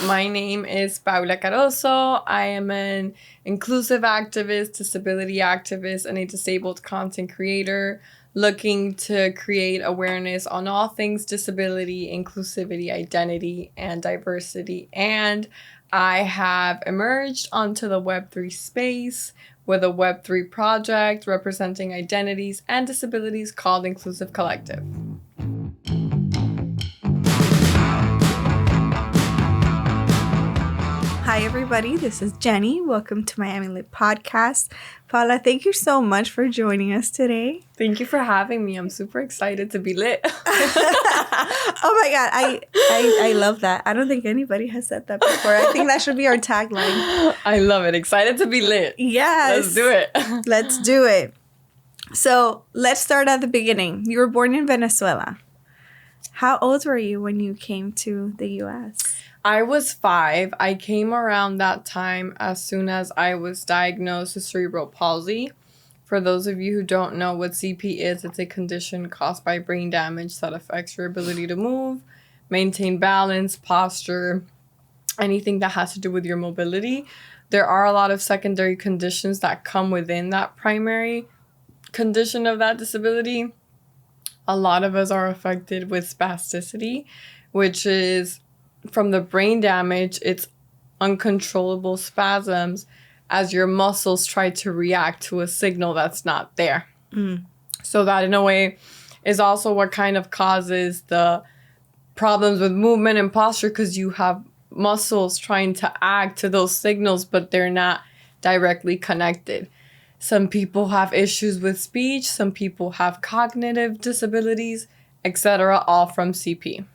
my name is Paula Carozzo. I am an inclusive activist, disability activist, and a disabled content creator looking to create awareness on all things disability, inclusivity, identity, and diversity. And I have emerged onto the Web3 space with a Web3 project representing identities and disabilities called Inclusive Collective. Hi, everybody. This is Jenny. Welcome to Miami Lit Podcast. Paula, thank you so much for joining us today. Thank you for having me. I'm super excited to be lit. Oh my God. I love that. I don't think anybody has said that before. I think that should be our tagline. I love it. Excited to be lit. Yes. Let's do it. Let's do it. So let's start at the beginning. You were born in Venezuela. How old were you when you came to the U.S.? I was 5. I came around that time as soon as I was diagnosed with cerebral palsy. For those of you who don't know what CP is, it's a condition caused by brain damage that affects your ability to move, maintain balance, posture, anything that has to do with your mobility. There are a lot of secondary conditions that come within that primary condition of that disability. A lot of us are affected with spasticity, which is from the brain damage. It's uncontrollable spasms as your muscles try to react to a signal that's not there. So that, in a way, is also what kind of causes the problems with movement and posture, because you have muscles trying to act to those signals, but they're not directly connected. Some people have issues with speech, some people have cognitive disabilities, etc., all from CP.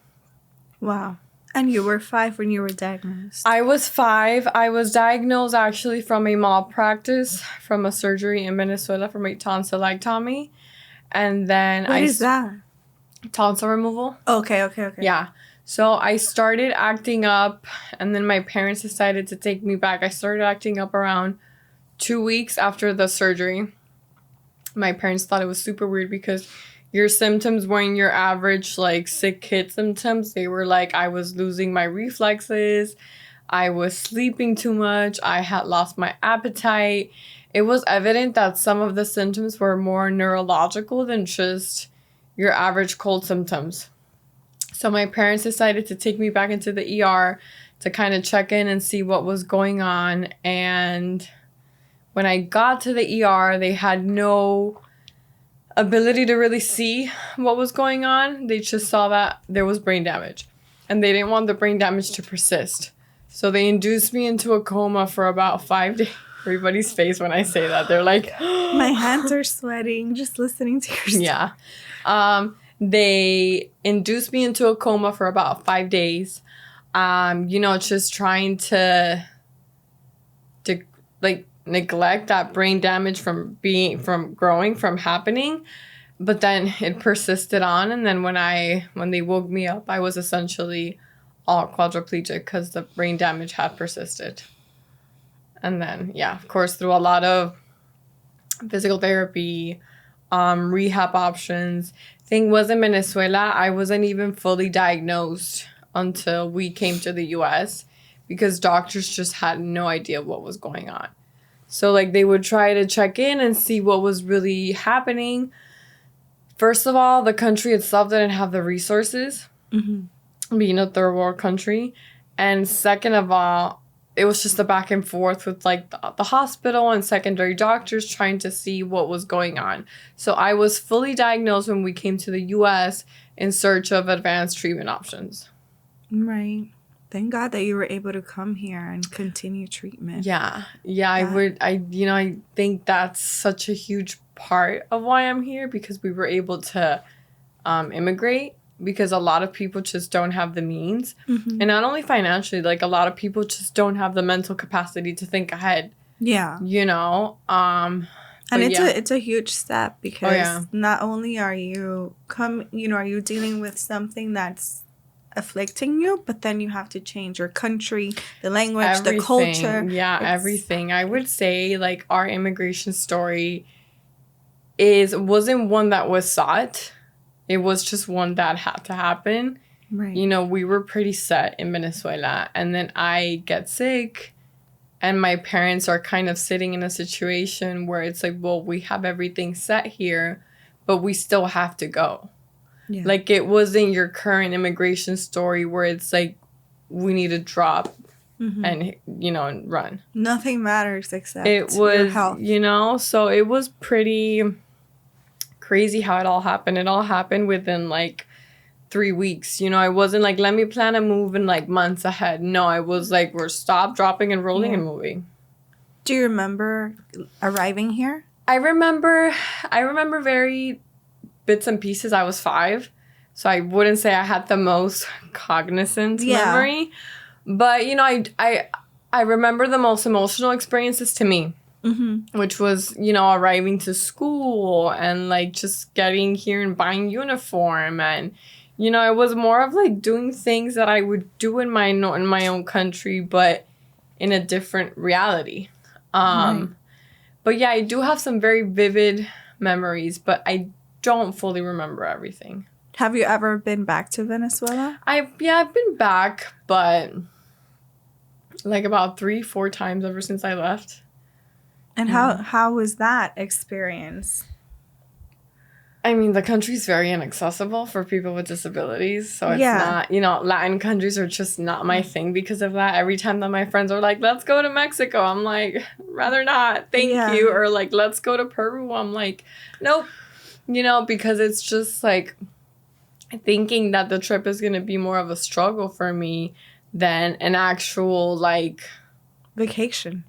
Wow. And you were 5 when you were diagnosed. I was 5. I was diagnosed actually from a malpractice, from a surgery in Venezuela, from a tonsillectomy. And then What is that? Tonsil removal. Okay. Yeah. So I started acting up, and then my parents decided to take me back. I started acting up around 2 weeks after the surgery. My parents thought it was super weird because your symptoms weren't your average, like, sick kid symptoms. They were like, I was losing my reflexes. I was sleeping too much. I had lost my appetite. It was evident that some of the symptoms were more neurological than just your average cold symptoms. So my parents decided to take me back into the ER to kind of check in and see what was going on. And when I got to the ER, they had no ability to really see what was going on. They just saw that there was brain damage, and they didn't want the brain damage to persist. So they induced me into a coma for about 5 days. Everybody's face when I say that, they're like, my hands are sweating just listening to your story. Yeah. They induced me into a coma for about 5 days. Just trying to neglect that brain damage from happening, but then it persisted on. And then when they woke me up, I was essentially all quadriplegic because the brain damage had persisted. And then, yeah, of course, through a lot of physical therapy, rehab options. Thing was, in Venezuela, I wasn't even fully diagnosed until we came to the US, because doctors just had no idea what was going on. So, they would try to check in and see what was really happening. First of all, the country itself didn't have the resources, being a third world country. And second of all, it was just a back and forth with, the hospital and secondary doctors trying to see what was going on. So I was fully diagnosed when we came to the U.S. in search of advanced treatment options. Right. Thank God that you were able to come here and continue treatment. Yeah. I think that's such a huge part of why I'm here, because we were able to immigrate, because a lot of people just don't have the means. And not only financially, a lot of people just don't have the mental capacity to think ahead. Yeah. And it's a huge step, because not only are you are you dealing with something that's afflicting you, but then you have to change your country, the language, everything, the culture. Yeah, everything. I would say our immigration story wasn't one that was sought. It was just one that had to happen. Right. You know, we were pretty set in Venezuela, and then I get sick, and my parents are kind of sitting in a situation where it's like, well, we have everything set here, but we still have to go. Yeah. Like, it wasn't your current immigration story where it's like, we need to drop and, you know, and run. Nothing matters except your health. You know, so it was pretty crazy how it all happened. It all happened within, like, 3 weeks. You know, I wasn't like, let me plan a move in, like, months ahead. No, I was like, we're stop, dropping, and rolling and moving. Do you remember arriving here? I remember very bits and pieces. I was 5, so I wouldn't say I had the most cognizant memory. But, you know, I remember the most emotional experiences to me, which was, you know, arriving to school and, like, just getting here and buying uniform. And, you know, it was more of, like, doing things that I would do in my own country, but in a different reality. But, yeah, I do have some very vivid memories, but I don't fully remember everything. Have you ever been back to Venezuela? I've been back, but like about 3-4 times ever since I left. And how was that experience? I mean, the country's very inaccessible for people with disabilities. So it's not, you know, Latin countries are just not my thing because of that. Every time that my friends are like, let's go to Mexico, I'm like, rather not, thank you. Or like, let's go to Peru, I'm like, nope. You know, because it's just like thinking that the trip is going to be more of a struggle for me than an actual, like, vacation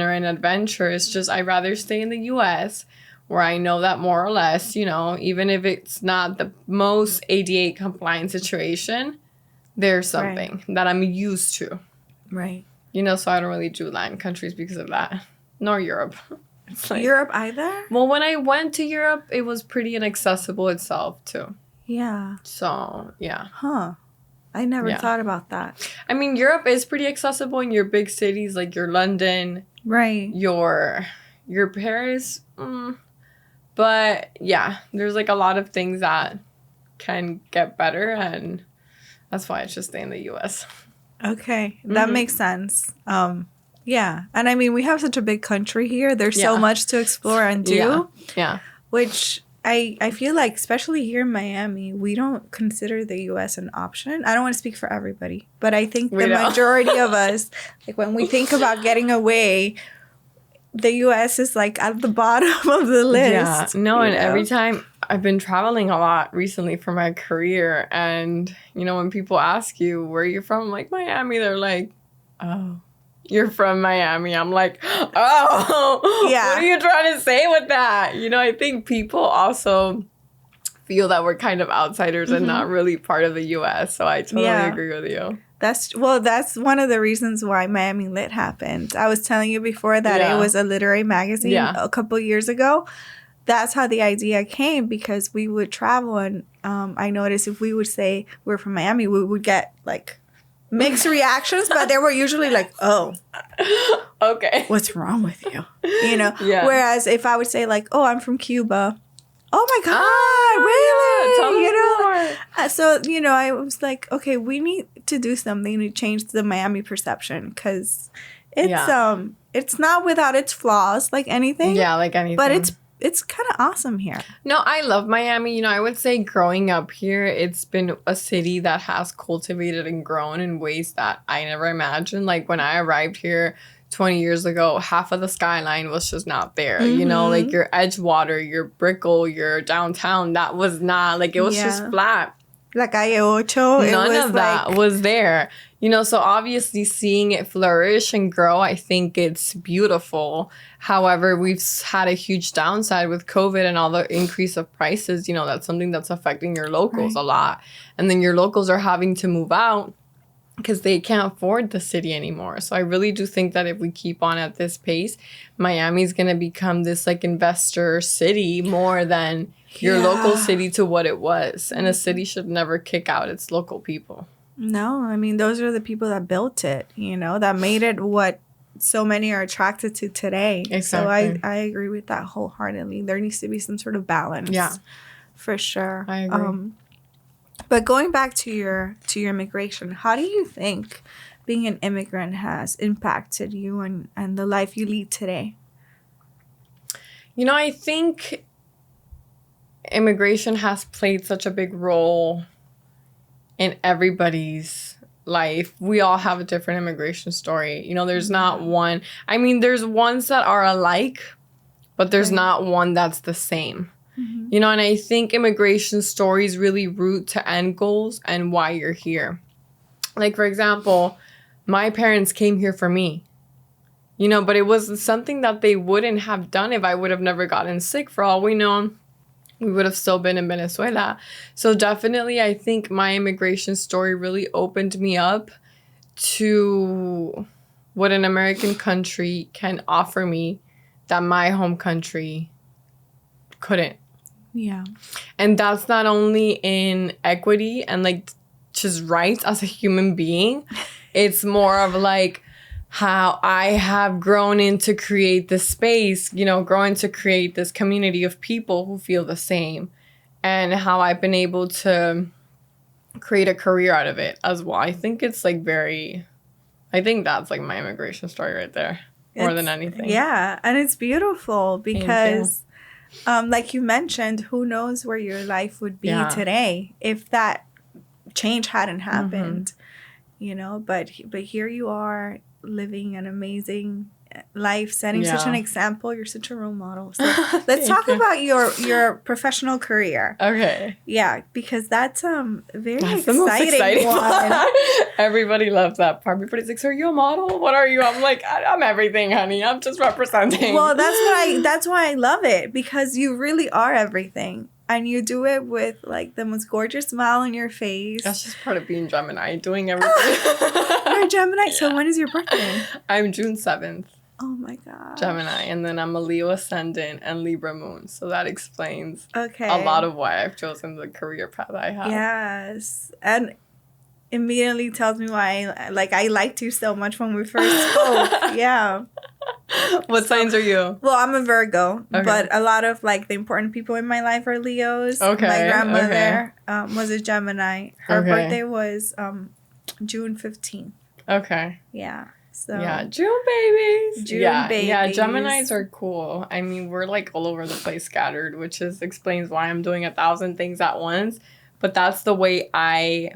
or an adventure. It's just, I'd rather stay in the U.S. where I know that more or less, you know, even if it's not the most ADA compliant situation, there's something that I'm used to. Right. You know, so I don't really do Latin countries because of that. Nor Europe. It's like, Europe either? Well, when I went to Europe, it was pretty inaccessible itself, too. Yeah. So, yeah. Huh. I never thought about that. I mean, Europe is pretty accessible in your big cities, like your London. Right. Your Paris. But, yeah, there's, like, a lot of things that can get better, and that's why I should stay in the U.S. Okay. That makes sense. Yeah. And, I mean, we have such a big country here. There's so much to explore and do. Yeah. Which I feel like, especially here in Miami, we don't consider the U.S. an option. I don't want to speak for everybody, but I think the majority of us, like, when we think about getting away, the U.S. is, like, at the bottom of the list. Yeah. No, and every time I've been traveling a lot recently for my career, and, you know, when people ask you, where you're from, I'm like, Miami, they're like, oh, you're from Miami. I'm like, oh, what are you trying to say with that? You know, I think people also feel that we're kind of outsiders and not really part of the U.S., so I totally agree with you. That's one of the reasons why Miami Lit happened. I was telling you before that it was a literary magazine a couple years ago. That's how the idea came, because we would travel, and I noticed if we would say we're from Miami, we would get, like, mixed reactions, but they were usually like, oh, okay, what's wrong with you? You know? Yeah. Whereas if I would say, like, oh, I'm from Cuba. Oh my God, really? Tell me more. So, you know, I was like, okay, we need to do something to change the Miami perception, because it's not without its flaws, like anything. Yeah, like anything. But it's kind of awesome here. No, I love Miami. You know, I would say growing up here, it's been a city that has cultivated and grown in ways that I never imagined. Like, when I arrived here 20 years ago, half of the skyline was just not there. You know, like your Edgewater, your Brickell, your downtown, that was not, like, it was just flat. La Calle Ocho. None of that was there. You know, so obviously seeing it flourish and grow, I think it's beautiful. However, we've had a huge downside with COVID and all the increase of prices. You know, that's something that's affecting your locals a lot. And then your locals are having to move out because they can't afford the city anymore. So I really do think that if we keep on at this pace, Miami's going to become this, like, investor city more than your local city to what it was. And a city should never kick out its local people. No, I mean, those are the people that built it, you know, that made it what so many are attracted to today. Exactly. So I agree with that wholeheartedly. There needs to be some sort of balance. Yeah. For sure. I agree. But going back to your immigration, how do you think being an immigrant has impacted you and the life you lead today? You know, I think immigration has played such a big role in everybody's life. We all have a different immigration story. You know, there's not one. I mean, there's ones that are alike, but there's not one that's the same. Mm-hmm. You know, and I think immigration stories really root to end goals and why you're here. Like, for example, my parents came here for me. You know, but it was something that they wouldn't have done if I would have never gotten sick. For all we know, we would have still been in Venezuela. So definitely, I think my immigration story really opened me up to what an American country can offer me that my home country couldn't. Yeah. And that's not only in equity and like just rights as a human being. It's more of like how I have grown in to create this space, you know, growing to create this community of people who feel the same, and how I've been able to create a career out of it as well. I think it's like I think that's like my immigration story right there more than anything. Yeah. And it's beautiful because like you mentioned, who knows where your life would be today if that change hadn't happened, you know, but here you are living an amazing life, setting such an example. You're such a role model. So let's talk about your professional career. Okay. Yeah, because that's very the most exciting one. Everybody loves that part. Everybody's like, so are you a model? What are you? I'm like, I'm everything, honey. I'm just representing. Well, that's why I love it, because you really are everything. And you do it with like the most gorgeous smile on your face. That's just part of being Gemini, doing everything. You're a Gemini. So when is your birthday? I'm June 7th. Oh my God. Gemini. And then I'm a Leo ascendant and Libra moon. So that explains a lot of why I've chosen the career path I have. Yes. And immediately tells me why I liked you so much when we first spoke. Yeah. What signs are you? Well, I'm a Virgo, but a lot of like the important people in my life are Leos. Okay. My grandmother was a Gemini. Her birthday was June 15th. Okay. Yeah. So yeah, June babies. June babies. Yeah, Geminis are cool. I mean, we're like all over the place scattered, which explains why I'm doing 1,000 things at once. But that's the way I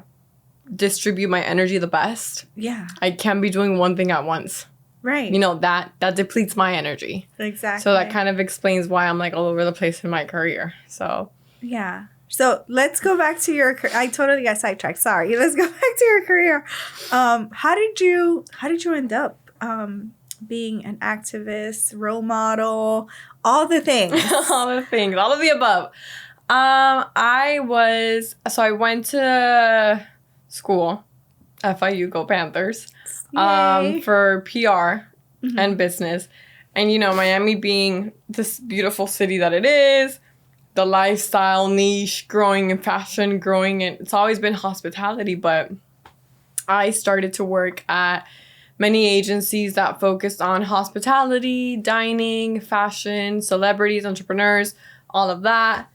distribute my energy the best. Yeah. I can't be doing one thing at once. Right. You know, that depletes my energy. Exactly. So that kind of explains why I'm like all over the place in my career. So. Yeah. So let's go back to your. I totally got sidetracked. Sorry. Let's go back to your career. How did you end up being an activist, role model, all the things? All the things, all of the above. I went to school, FIU, go Panthers, for PR and business. And, you know, Miami being this beautiful city that it is, the lifestyle niche, growing in fashion, it's always been hospitality. But I started to work at many agencies that focused on hospitality, dining, fashion, celebrities, entrepreneurs, all of that.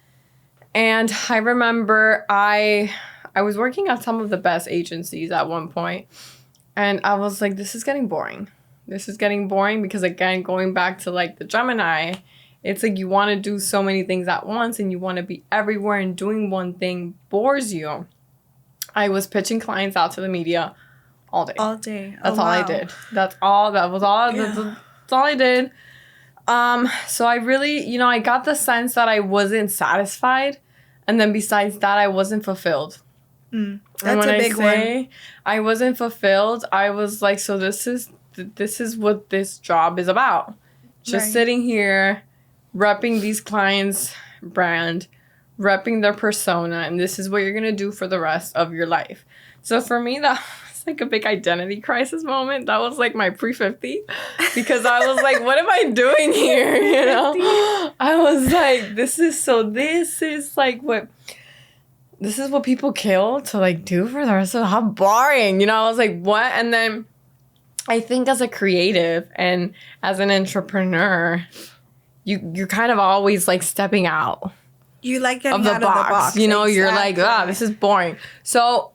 And I remember I was working at some of the best agencies at one point, and I was like, this is getting boring. This is getting boring because, again, going back to like the Gemini, it's like you want to do so many things at once and you want to be everywhere, and doing one thing bores you. I was pitching clients out to the media all day. All day. That's all I did. That's all I did. So I really, you know, I got the sense that I wasn't satisfied. And then besides that, I wasn't fulfilled. That's a big one. I wasn't fulfilled, I was like, so this is what this job is about. Just sitting here, repping these clients' brand, repping their persona, and this is what you're going to do for the rest of your life. So for me, that was like a big identity crisis moment. That was like my pre-50, because I was like, what am I doing here? You know, I was like, this is what people kill to like do for the rest of how boring. You know, I was like, what? And then I think as a creative and as an entrepreneur, you're kind of always like stepping out You like getting of the out box. of the box. You know, you're Exactly. like, this is boring. So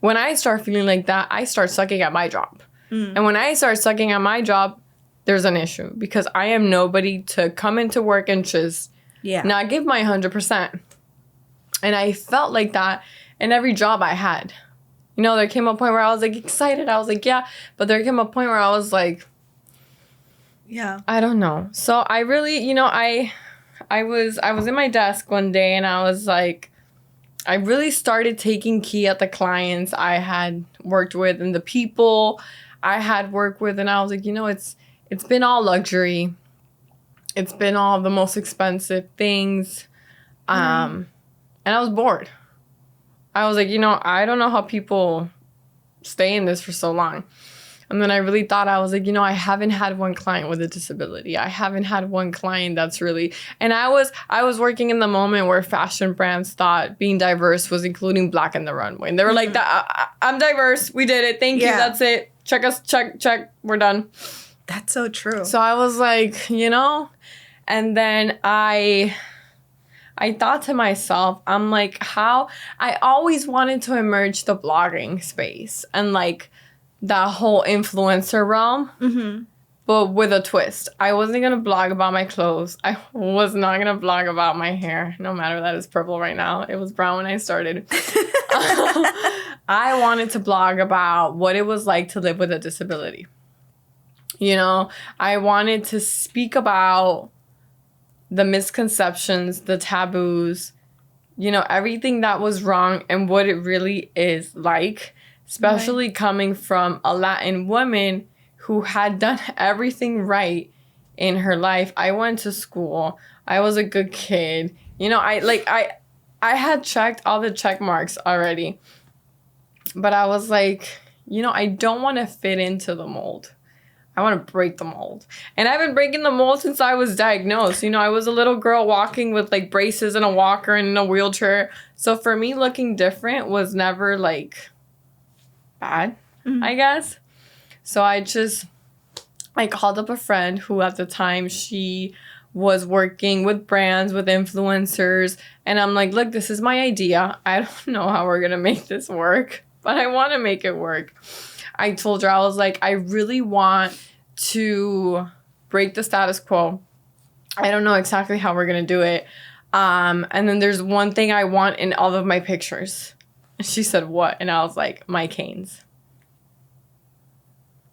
when I start feeling like that, I start sucking at my job. And when I start sucking at my job, there's an issue because I am nobody to come into work and just not give my 100%. And I felt like that in every job I had. You know, there came a point where I was like excited. I was like, yeah. But there came a point where I was like, I don't know. So I really, you know, I was in my desk one day and I was like, I really started taking key at the clients I had worked with and the people I had worked with. And I was like, you know, it's been all luxury. It's been all the most expensive things. And I was bored. I was like, you know, I don't know how people stay in this for so long. And then I really thought, I was like, you know, I haven't had one client with a disability. I haven't had one client that's really... And I was working in the moment where fashion brands thought being diverse was including Black in the runway. And they were like, I'm diverse. We did it. Thank you. That's it. Check us. Check. We're done. That's so true. So I was like, you know... And then I thought to myself, I'm like, how... I always wanted to emerge the blogging space and like that whole influencer realm, but with a twist. I wasn't going to blog about my clothes. I was not going to blog about my hair, no matter that it's purple right now. It was brown when I started. I wanted to blog about what it was like to live with a disability. You know, I wanted to speak about the misconceptions, the taboos, you know, everything that was wrong and what it really is like, especially coming from a Latin woman who had done everything right in her life. I went to school. I was a good kid. You know, I had checked all the check marks already. But I was like, you know, I don't want to fit into the mold. I want to break the mold. And I've been breaking the mold since I was diagnosed. You know, I was a little girl walking with like braces and a walker and in a wheelchair. So for me, looking different was never like bad, I guess. So I called up a friend who at the time she was working with brands, with influencers. And I'm like, look, this is my idea. I don't know how we're going to make this work, but I want to make it work. I told her, I was like, I really want to break the status quo. I don't know exactly how we're going to do it. And then there's one thing I want in all of my pictures. And she said, what? And I was like, my canes.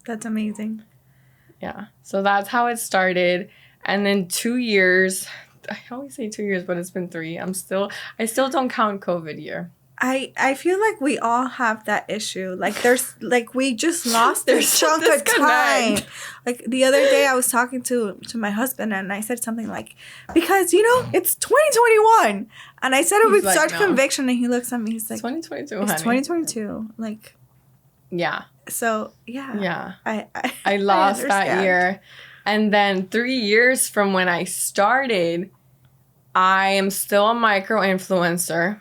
That's amazing. Yeah. So that's how it started. And then 2 years, I always say 2 years, but it's been 3. I still don't count COVID year. I feel like we all have that issue. Like there's like we just lost this chunk of time. Like the other day I was talking to my husband and I said something like, because you know, it's 2021. And I said it with such conviction and he looks at me, he's like, 2022, it's 2022. Like yeah. So yeah. I lost that year. And then 3 years from when I started, I am still a micro influencer.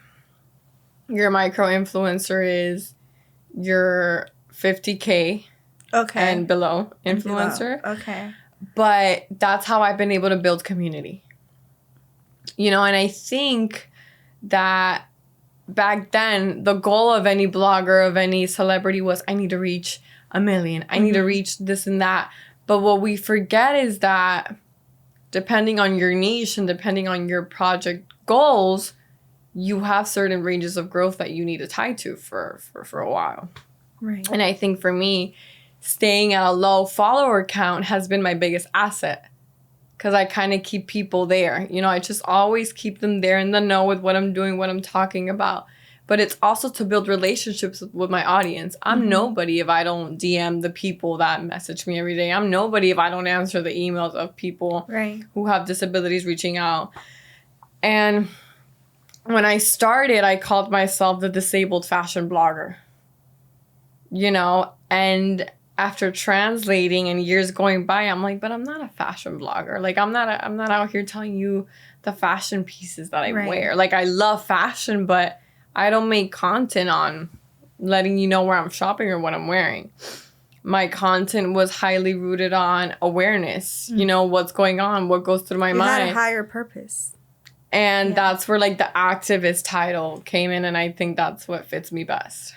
Your micro influencer is your 50K and below influencer. Okay. But that's how I've been able to build community. You know, and I think that back then, the goal of any blogger, of any celebrity was, I need to reach 1 million. I need to reach this and that. But what we forget is that depending on your niche and depending on your project goals, you have certain ranges of growth that you need to tie to for a while. Right. And I think for me, staying at a low follower count has been my biggest asset because I kind of keep people there. You know, I just always keep them there in the know with what I'm doing, what I'm talking about. But it's also to build relationships with my audience. I'm nobody if I don't DM the people that message me every day. I'm nobody if I don't answer the emails of people who have disabilities reaching out. And when I started, I called myself the disabled fashion blogger, you know, and after translating and years going by, I'm like, but I'm not a fashion blogger. Like, I'm not out here telling you the fashion pieces that I wear. Like, I love fashion, but I don't make content on letting you know where I'm shopping or what I'm wearing. My content was highly rooted on awareness, you know, what's going on, what goes through my mind. You had a higher purpose. And that's where like the activist title came in, and I think that's what fits me best.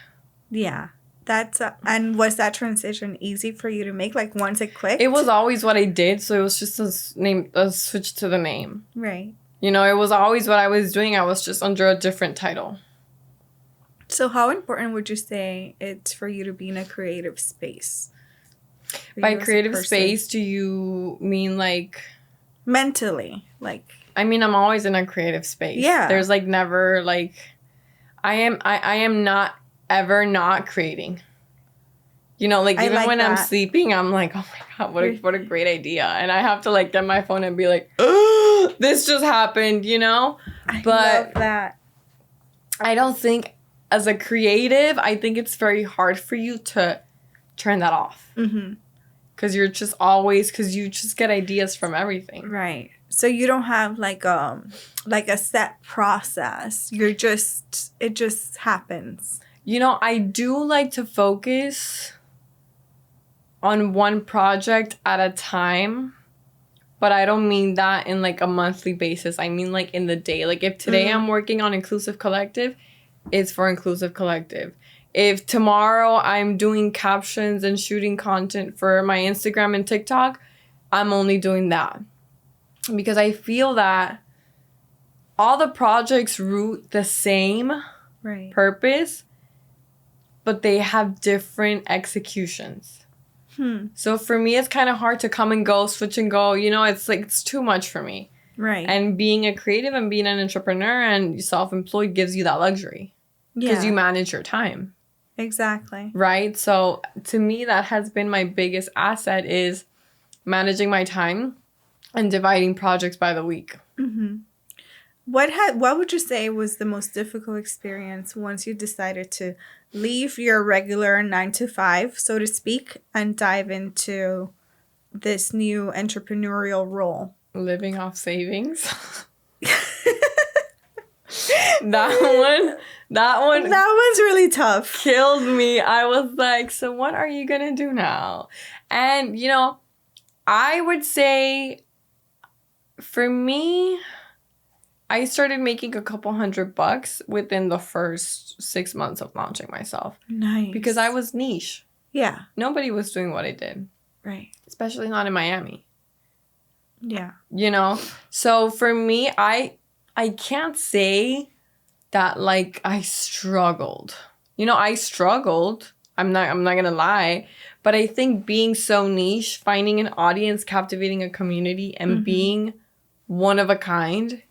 Yeah. And was that transition easy for you to make? Like once it clicked? It was always what I did, so it was just a switch to the name. Right. You know, it was always what I was doing. I was just under a different title. So how important would you say it's for you to be in a creative space? By creative space, do you mean like... mentally, like... I mean, I'm always in a creative space. Yeah. There's like never like... I am not ever not creating. You know, like even when I'm sleeping, I'm like, oh my God, what a great idea. And I have to like get my phone and be like, oh, this just happened, you know? I love that. I don't think as a creative, I think it's very hard for you to turn that off. Mm-hmm. Because you're just always, because you just get ideas from everything. Right. So you don't have like a set process. It just happens. You know, I do like to focus on one project at a time, but I don't mean that in like a monthly basis. I mean like in the day. Like if today I'm working on Inclusive Collective, it's for Inclusive Collective. If tomorrow I'm doing captions and shooting content for my Instagram and TikTok, I'm only doing that. Because I feel that all the projects root the same purpose, but they have different executions. So for me, it's kind of hard to come and go, switch and go. You know, it's like, it's too much for me. Right. And being a creative and being an entrepreneur and self-employed gives you that luxury. Because you manage your time. Exactly. Right? So to me, that has been my biggest asset is managing my time and dividing projects by the week. Mm-hmm. What would you say was the most difficult experience once you decided to leave your regular 9-to-5, so to speak, and dive into this new entrepreneurial role? Living off savings. That one's really tough. Killed me. I was like, so what are you gonna do now? And you know, I would say for me, I started making a couple $100 within the first 6 months of launching myself. Nice. Because I was niche. Yeah. Nobody was doing what I did. Right. Especially not in Miami. Yeah. You know? So for me, I can't say that like I struggled. You know, I struggled. I'm not gonna lie. But I think being so niche, finding an audience, captivating a community, and being one of a kind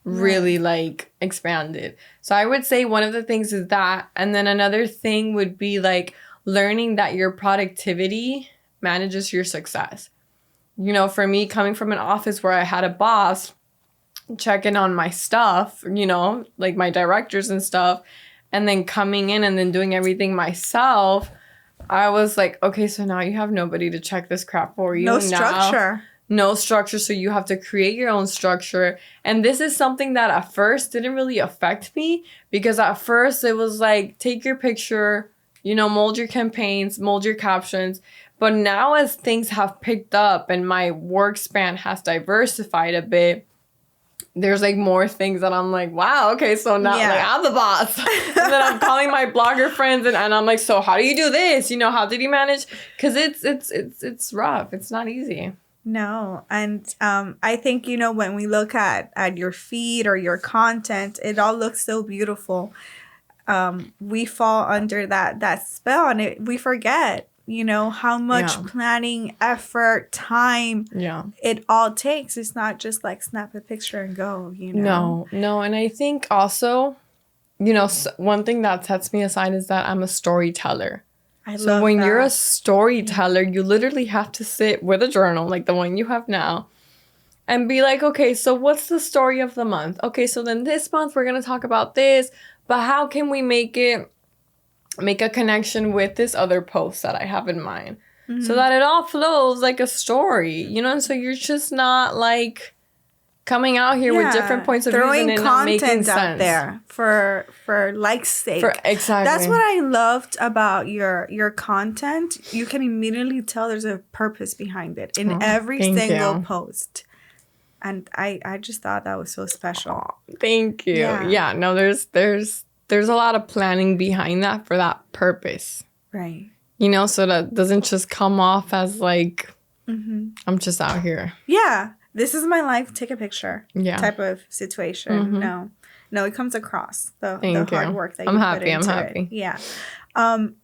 really like expanded. So I would say one of the things is that. And then another thing would be like learning that your productivity manages your success. You know, for me, coming from an office where I had a boss checking on my stuff, you know, like my directors and stuff, and then coming in and then doing everything myself, I was like, okay, so now you have nobody to check this crap for you. No structure. No structure, so you have to create your own structure. And this is something that at first didn't really affect me, because at first it was like, take your picture, you know, mold your campaigns, mold your captions. But now as things have picked up and my work span has diversified a bit, there's like more things that I'm like, wow, okay, so now like I'm the boss. And then I'm calling my blogger friends and I'm like, so how do you do this? You know, how did you manage? Because it's rough. It's not easy. No. And I think, you know, when we look at your feed or your content, it all looks so beautiful. We fall under that spell, and we forget, you know, how much planning, effort, time it all takes. It's not just like snap a picture and go, you know. No. And I think also, you know, one thing that sets me aside is that I'm a storyteller. So when you're a storyteller, you literally have to sit with a journal like the one you have now and be like, okay, so what's the story of the month? Okay, so then this month we're going to talk about this, but how can we make a connection with this other post that I have in mind so that it all flows like a story, you know? And so you're just not like coming out here with different points of view and it not making sense. Throwing content out there for like's sake. Exactly. That's what I loved about your content. You can immediately tell there's a purpose behind it in every single post. And I just thought that was so special. Oh, thank you. Yeah, no, there's a lot of planning behind that for that purpose. Right. You know, so that doesn't just come off as like, I'm just out here. Yeah. This is my life. Take a picture. Yeah. Type of situation. No, it comes across the hard work that you I'm put into happy. it. Yeah.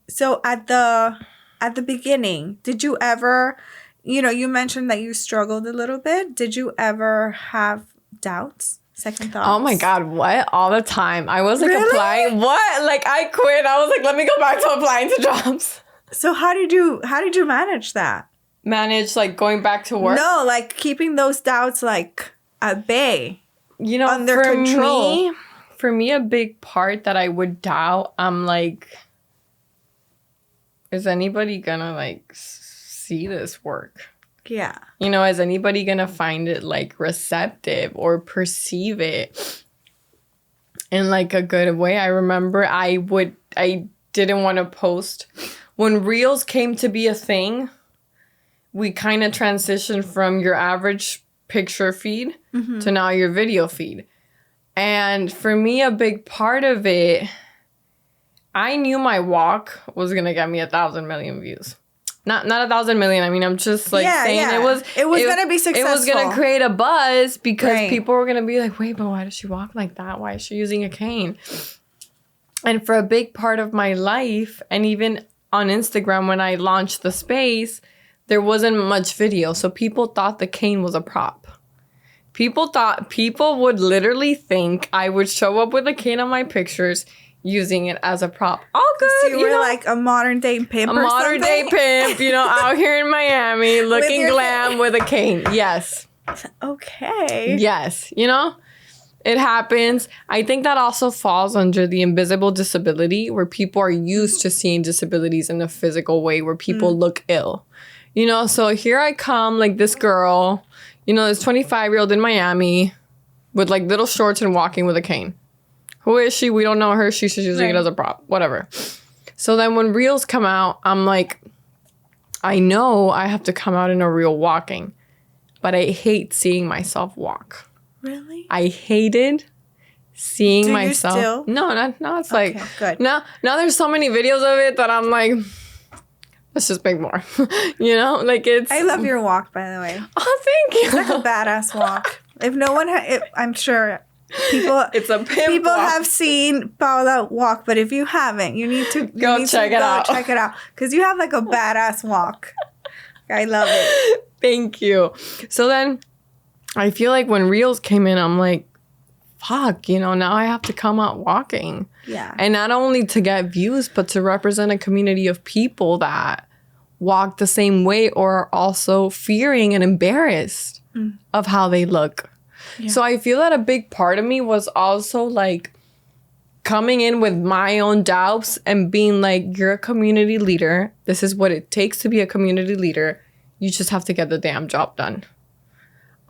So at the beginning, did you ever, you mentioned that you struggled a little bit. Did you ever have doubts, second thoughts? Oh my God, what? All the time. I was like Really? applying. What? Like I quit. I was like, let me go back to applying to jobs. So how did you manage that? Manage like going back to work? No, like keeping those doubts like at bay. Under control. For me, a big part that I would doubt, I'm like, is anybody gonna like see this work? Yeah. Is anybody gonna find it like receptive or perceive it in like a good way? I remember I didn't want to post when Reels came to be a thing. We kind of transitioned from your average picture feed to now your video feed. And for me, a big part of it, I knew my walk was going to get me 1,000 million views. Not 1,000 million. I mean, I'm just like saying it was going to be successful. It was going to create a buzz because people were going to be like, wait, but why does she walk like that? Why is she using a cane? And for a big part of my life, and even on Instagram when I launched the space, there wasn't much video. So people thought the cane was a prop. People would literally think I would show up with a cane on my pictures using it as a prop. All good. So you were like a modern day pimp or something? A modern day pimp, out here in Miami looking glam with a cane. Yes. Okay. Yes. It happens. I think that also falls under the invisible disability where people are used to seeing disabilities in a physical way where people look ill. So here I come like this girl, this 25-year-old in Miami with like little shorts and walking with a cane. Who is she? We don't know her. She's just using it as a prop. Whatever. So then when Reels come out, I'm like, I know I have to come out in a reel walking, but I hate seeing myself walk. Really? I hated seeing myself. You still? No, it's like, good. Now there's so many videos of it that I'm like, let's just make more. Like it's. I love your walk, by the way. Oh, thank you. It's like a badass walk. If no one, I'm sure people. It's a pimp People walk. have seen Paula walk, but if you haven't, you need to go check it out. Check it out because you have like a badass walk. I love it. Thank you. So then, I feel like when Reels came in, I'm like, fuck, now I have to come out walking. Yeah. And not only to get views, but to represent a community of people that walk the same way or are also fearing and embarrassed of how they look. Yeah. So I feel that a big part of me was also like coming in with my own doubts and being like, you're a community leader. This is what it takes to be a community leader. You just have to get the damn job done.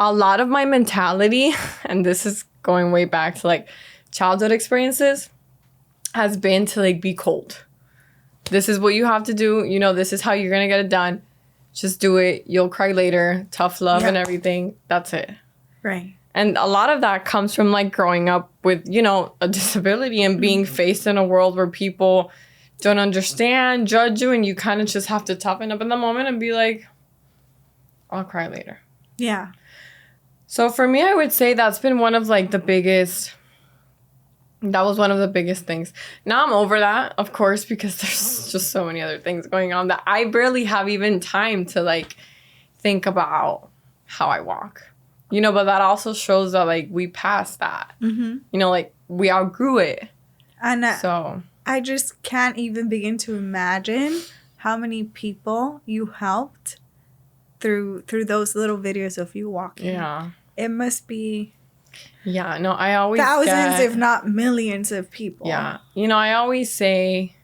A lot of my mentality, and this is going way back to like childhood experiences, has been to like be cold. This is what you have to do. This is how you're going to get it done. Just do it. You'll cry later. Tough love and everything. That's it. Right. And a lot of that comes from like growing up with, a disability and being faced in a world where people don't understand, judge you, and you kind of just have to toughen up in the moment and be like, I'll cry later. Yeah. So for me, I would say that's been one of like the biggest things. Now I'm over that, of course, because there's just so many other things going on that I barely have even time to like think about how I walk. But that also shows that like we passed that. Like we outgrew it. And so I just can't even begin to imagine how many people you helped through those little videos of you walking. Yeah. It must be I always thousands, if not millions of people. Yeah. I always say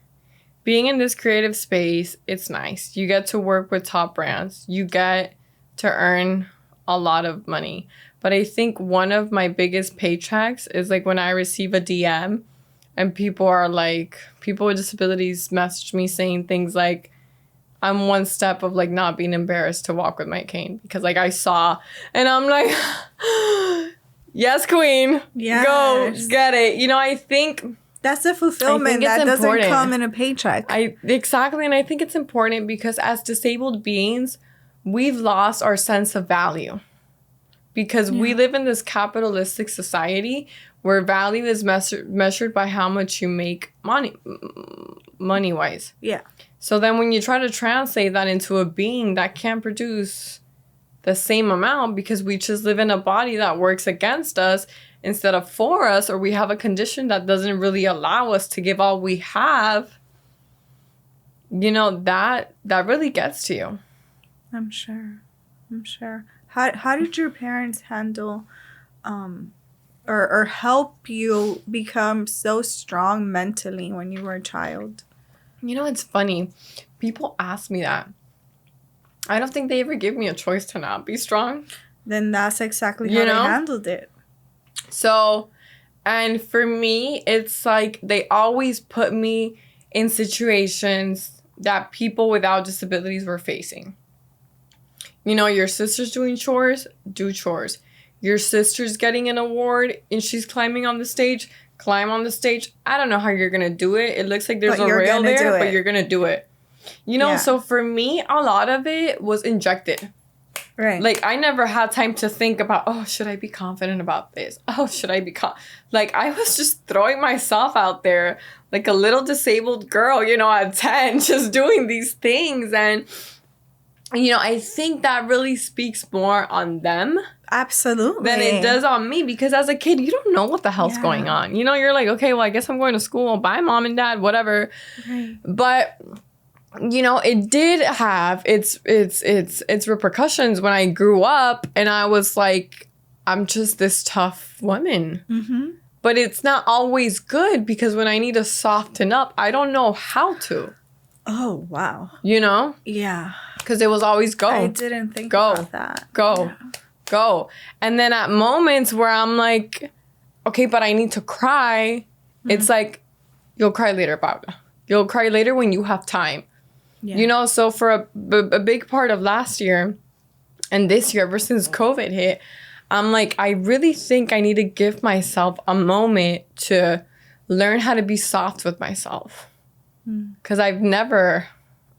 being in this creative space, it's nice. You get to work with top brands. You get to earn a lot of money. But I think one of my biggest paychecks is like when I receive a DM and people with disabilities message me saying things like, I'm one step of, like, not being embarrassed to walk with my cane. Because, like, I saw, and I'm like, yes, queen. Yes. Go get it. You know, I think... That's a fulfillment that doesn't come in a paycheck. Exactly. And I think it's important because as disabled beings, we've lost our sense of value. Because we live in this capitalistic society where value is measured by how much you make money-wise. Yeah. So then when you try to translate that into a being that can't produce the same amount because we just live in a body that works against us instead of for us, or we have a condition that doesn't really allow us to give all we have, you know, that really gets to you. I'm sure. How did your parents handle or help you become so strong mentally when you were a child? You know, it's funny. People ask me that. I don't think they ever give me a choice to not be strong. Then that's exactly how they handled it. So, and for me, it's like they always put me in situations that people without disabilities were facing. You know, your sister's doing chores, do chores. Your sister's getting an award and she's climbing on the stage, climb on the stage. I don't know how you're going to do it. It looks like there's a rail there, but you're going to do it. You know, so for me, a lot of it was injected. Right. Like, I never had time to think about, oh, should I be confident about this? Oh, should I be like, I was just throwing myself out there like a little disabled girl, you know, at 10, just doing these things. And, you know, I think that really speaks more on them. Absolutely. Than it does on me. Because as a kid, you don't know what the hell's going on. You know, you're like, okay, well, I guess I'm going to school. Bye, mom and dad, whatever. Right. But... you know, it did have its repercussions when I grew up and I was like, I'm just this tough woman. Mm-hmm. But it's not always good because when I need to soften up, I don't know how to. Oh, wow. You know? Yeah. Because it was always go. I didn't think about that. Go. And then at moments where I'm like, okay, but I need to cry, it's like, you'll cry later, Paula. You'll cry later when you have time. Yeah. You know, so for a big part of last year and this year, ever since COVID hit, I'm like, I really think I need to give myself a moment to learn how to be soft with myself. Because I've never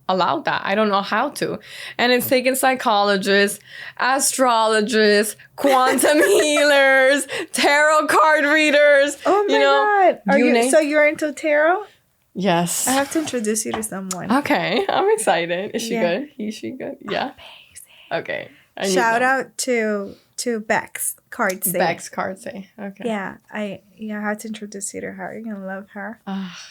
allowed that. I don't know how to. And it's taken psychologists, astrologists, quantum healers, tarot card readers. Oh my God. So you're into tarot? Yes. I have to introduce you to someone. Okay. I'm excited. Is she good? Is she good? Yeah. Amazing. Okay. Shout out to Bex Cardsey. Bex Cardsey. Okay. Yeah. I have to introduce you to her. You're gonna love her.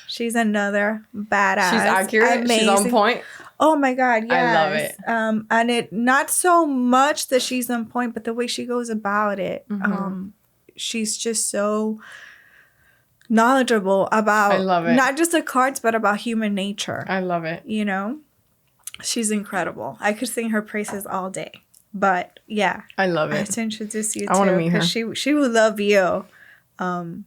She's another badass. She's accurate. Amazing. She's on point. Oh my God, yes. I love it. And it not so much that she's on point, but the way she goes about it. She's just so knowledgeable about, I love it, not just the cards, but about human nature. I love it. You know? She's incredible. I could sing her praises all day. But yeah. I love it. I have to introduce you I want to meet her. Because she will love you. You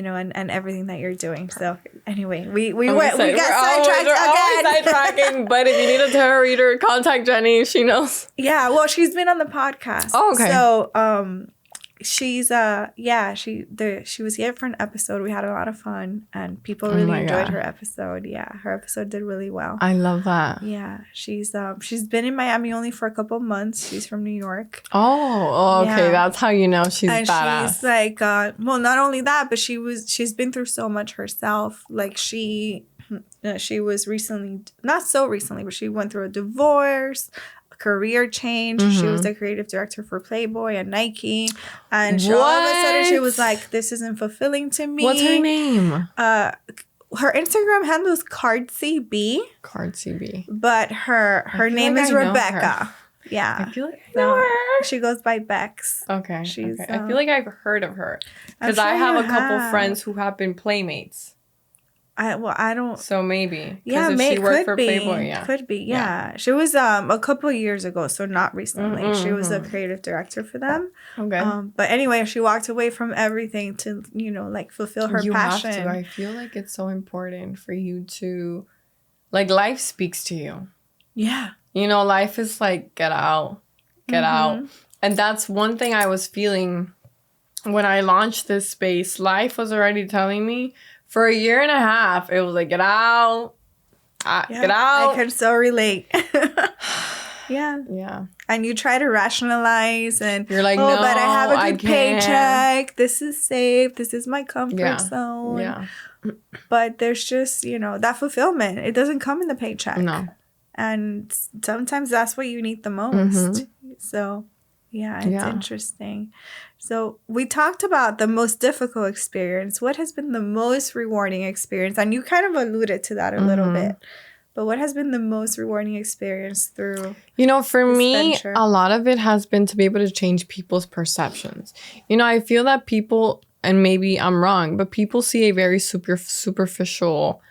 know, and everything that you're doing. So anyway, we got sidetracked again. Sidetracking, but if you need a tarot reader, contact Jenny. She knows. Yeah, well, she's been on the podcast. Oh, okay. So she's she was here for an episode. We had a lot of fun and people really enjoyed her episode. Yeah, her episode did really well. I love that. Yeah, she's been in Miami only for a couple months. She's from New York. Oh, okay. Yeah. That's how you know she's badass. She's like well, not only that, but she's been through so much herself. Like she was recently, not so recently, but she went through a divorce, career change. She was the creative director for Playboy and Nike, and all of a sudden she was like, this isn't fulfilling to me. What's her name? Her Instagram handle is Cardsey B, but her name is Rebecca. Yeah, I feel like I know her. She goes by Bex. Okay. I feel like I've heard of her because I have a couple friends who have been playmates. I don't. So maybe. Yeah, she worked for Playboy, yeah. Could be, yeah. She was a couple years ago, so not recently. She was a creative director for them. Okay. But anyway, she walked away from everything to, like fulfill her passion. You have to. I feel like it's so important for you to, like, life speaks to you. Yeah. You know, life is like, get out. Get out. And that's one thing I was feeling when I launched this space. Life was already telling me for a year and a half, it was like, get out. Get out. I can so relate. Yeah. Yeah. And you try to rationalize and you're like, no, but I have a good paycheck. This is safe. This is my comfort zone. Yeah. But there's just, that fulfillment. It doesn't come in the paycheck. No. And sometimes that's what you need the most. So, it's interesting. So we talked about the most difficult experience. What has been the most rewarding experience? And you kind of alluded to that a little bit. But what has been the most rewarding experience through for me, venture? A lot of it has been to be able to change people's perceptions. I feel that people, and maybe I'm wrong, but people see a very superficial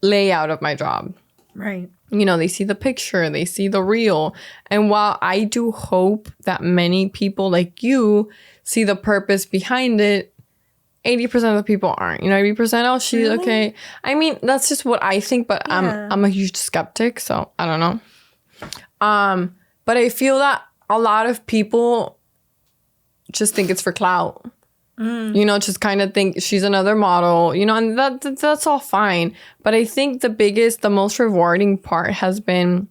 layout of my job. Right. They see the picture, they see the reel. And while I do hope that many people like you see the purpose behind it, 80% of the people aren't. 80%, oh, she's really? Okay. I mean, that's just what I think, but I'm a huge skeptic, so I don't know. But I feel that a lot of people just think it's for clout. Just kind of think she's another model, and that's all fine. But I think the most rewarding part has been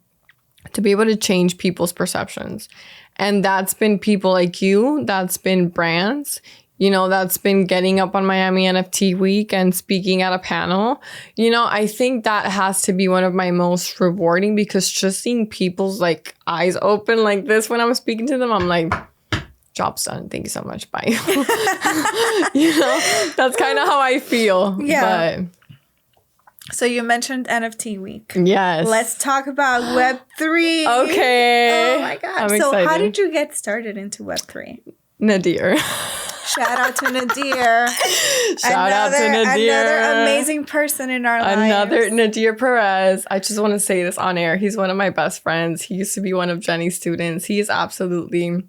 to be able to change people's perceptions. And that's been people like you, that's been brands, that's been getting up on Miami NFT week and speaking at a panel. I think that has to be one of my most rewarding, because just seeing people's like eyes open like this when I'm speaking to them, I'm like, job's done. Thank you so much. Bye. That's kind of how I feel. Yeah. But so you mentioned NFT week. Yes. Let's talk about Web3. Okay. Oh my God. So excited. How did you get started into Web3? Nadir. Shout out to Nadir. Shout out to Nadir. Another amazing person in our lives. Another Nadir Perez. I just want to say this on air. He's one of my best friends. He used to be one of Jenny's students. He is absolutely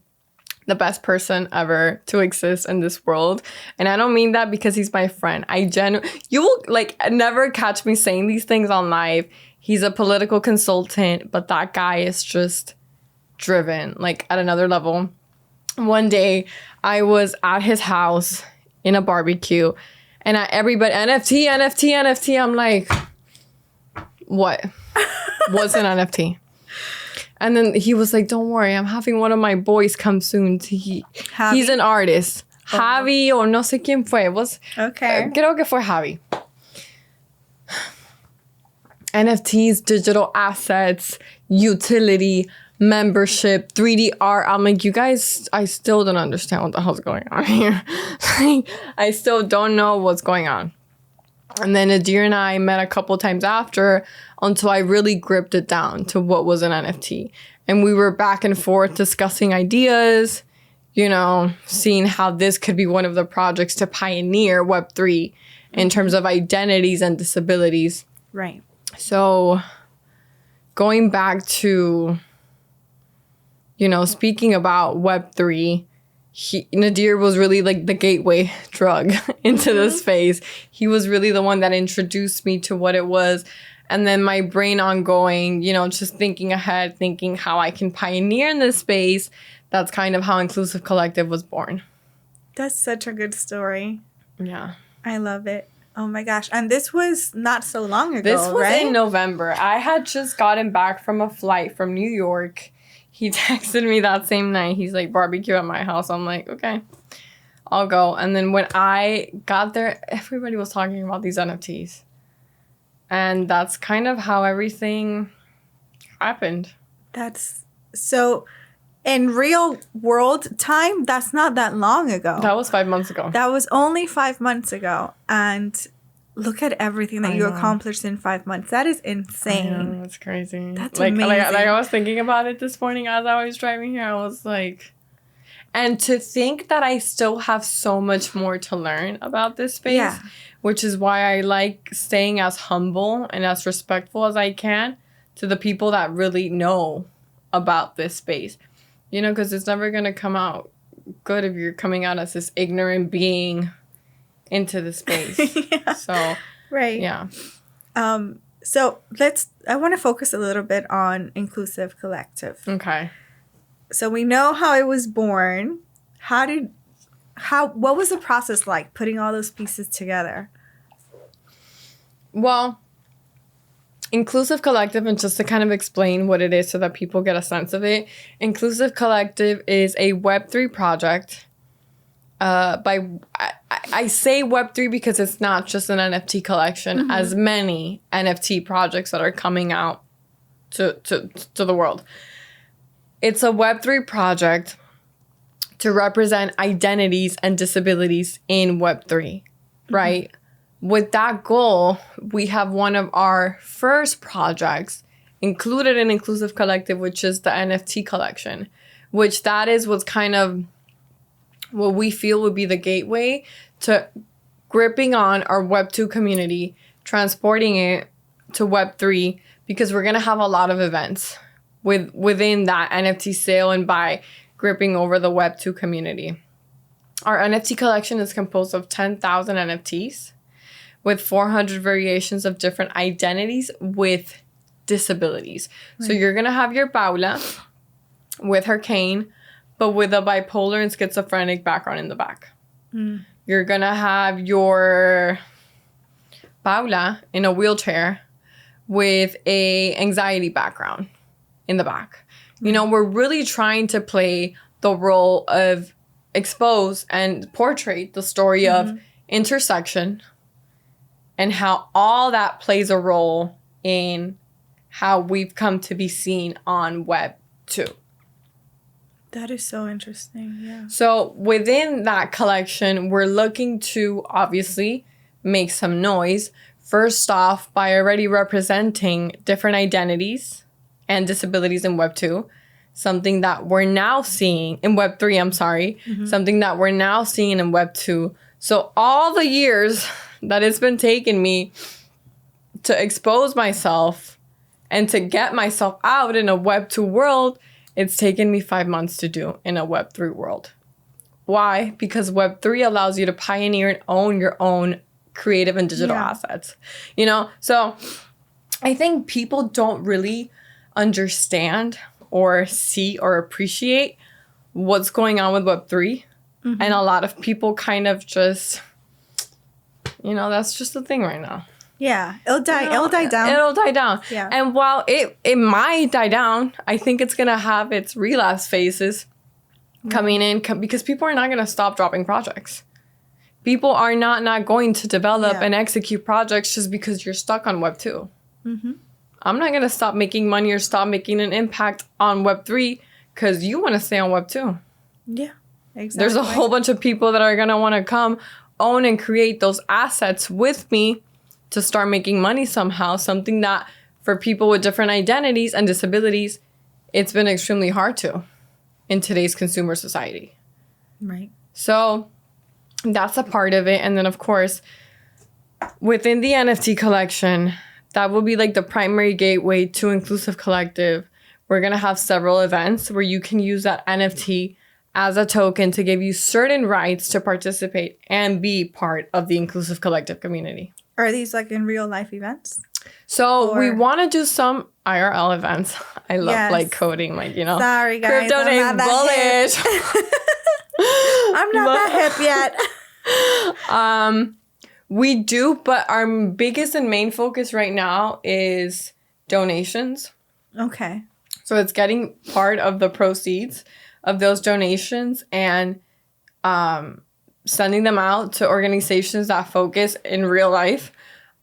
the best person ever to exist in this world. And I don't mean that because he's my friend. You will never catch me saying these things on live. He's a political consultant, but that guy is just driven at another level. One day I was at his house in a barbecue and everybody, NFT. I'm like, what? What's an NFT? And then he was like, don't worry, I'm having one of my boys come soon. He's an artist. Oh. Javi o no sé quién fue. Okay. Creo que fue Javi. NFTs, digital assets, utility, membership, 3D art. I'm like, you guys, I still don't understand what the hell's going on here. I still don't know what's going on. And then Nadir and I met a couple times after until I really gripped it down to what was an NFT. And we were back and forth discussing ideas, seeing how this could be one of the projects to pioneer Web3 in terms of identities and disabilities. Right. So going back to, speaking about Web3, Nadir was really the gateway drug into this space. He was really the one that introduced me to what it was. And then my brain ongoing, just thinking ahead, thinking how I can pioneer in this space. That's kind of how Inclusive Collective was born. That's such a good story. Yeah. I love it. Oh my gosh. And this was not so long ago, This was right? in November. I had just gotten back from a flight from New York. He texted me that same night. He's like, barbecue at my house. I'm like, okay, I'll go. And then when I got there, everybody was talking about these NFTs. And that's kind of how everything happened. That's so in real world time, that's not that long ago. That was 5 months ago. That was only 5 months ago. And look at everything that you accomplished in 5 months. That is insane. I know, that's crazy. That's amazing. I was thinking about it this morning as I was driving here. I was like, and to think that I still have so much more to learn about this space, which is why I like staying as humble and as respectful as I can to the people that really know about this space. Because it's never going to come out good if you're coming out as this ignorant being into the space. Yeah. So, right. Yeah. So I want to focus a little bit on Inclusive Collective. Okay. So we know how it was born. What was the process like putting all those pieces together? Well, Inclusive Collective, and just to kind of explain what it is so that people get a sense of it, Inclusive Collective is a Web3 project. I say Web3 because it's not just an NFT collection, as many NFT projects that are coming out to the world. It's a Web3 project to represent identities and disabilities in Web3, right? With that goal, we have one of our first projects included in Inclusive Collective, which is the NFT Collection, which that is what's kind of what we feel would be the gateway to gripping on our Web2 community, transporting it to Web3, because we're going to have a lot of events within that NFT sale and by gripping over the Web2 community. Our NFT collection is composed of 10,000 NFTs with 400 variations of different identities with disabilities. Right. So you're going to have your Paula with her cane, but with a bipolar and schizophrenic background in the back. You're going to have your Paula in a wheelchair with a anxiety background in the back. You know, we're really trying to play the role of expose and portray the story of intersection and how all that plays a role in how we've come to be seen on Web 2. That is so interesting, yeah. So within that collection, we're looking to obviously make some noise. First off, by already representing different identities and disabilities in Web 2, something that we're now seeing in Web 3, something that we're now seeing in Web 2. So all the years that it's been taking me to expose myself and to get myself out in a Web 2 world, it's taken me 5 months to do in a Web 3 world. Why? Because Web 3 allows you to pioneer and own your own creative and digital assets. You know, so I think people don't really understand or see or appreciate what's going on with Web 3. And a lot of people kind of just, you know, that's just the thing right now. Yeah, it'll die down. It'll die down. Yeah. And while it might die down, I think it's going to have its relapse phases coming in because people are not going to stop dropping projects. People are not going to develop and execute projects just because you're stuck on Web 2. I'm not going to stop making money or stop making an impact on Web 3 because you want to stay on Web 2. Yeah, exactly. There's a whole bunch of people that are going to want to come own and create those assets with me to start making money somehow, something that for people with different identities and disabilities, it's been extremely hard to in today's consumer society. Right. So that's a part of it. And then, of course, within the NFT collection, that will be like the primary gateway to Inclusive Collective. We're going to have several events where you can use that NFT as a token to give you certain rights to participate and be part of the Inclusive Collective community. Are these like in real life events? So we want to do some IRL events. I love like coding, like, you know. Sorry, guys. Crypto ain't bullish. I'm not that hip yet. We do, but our biggest and main focus right now is donations. Okay. So it's getting part of the proceeds of those donations and sending them out to organizations that focus in real life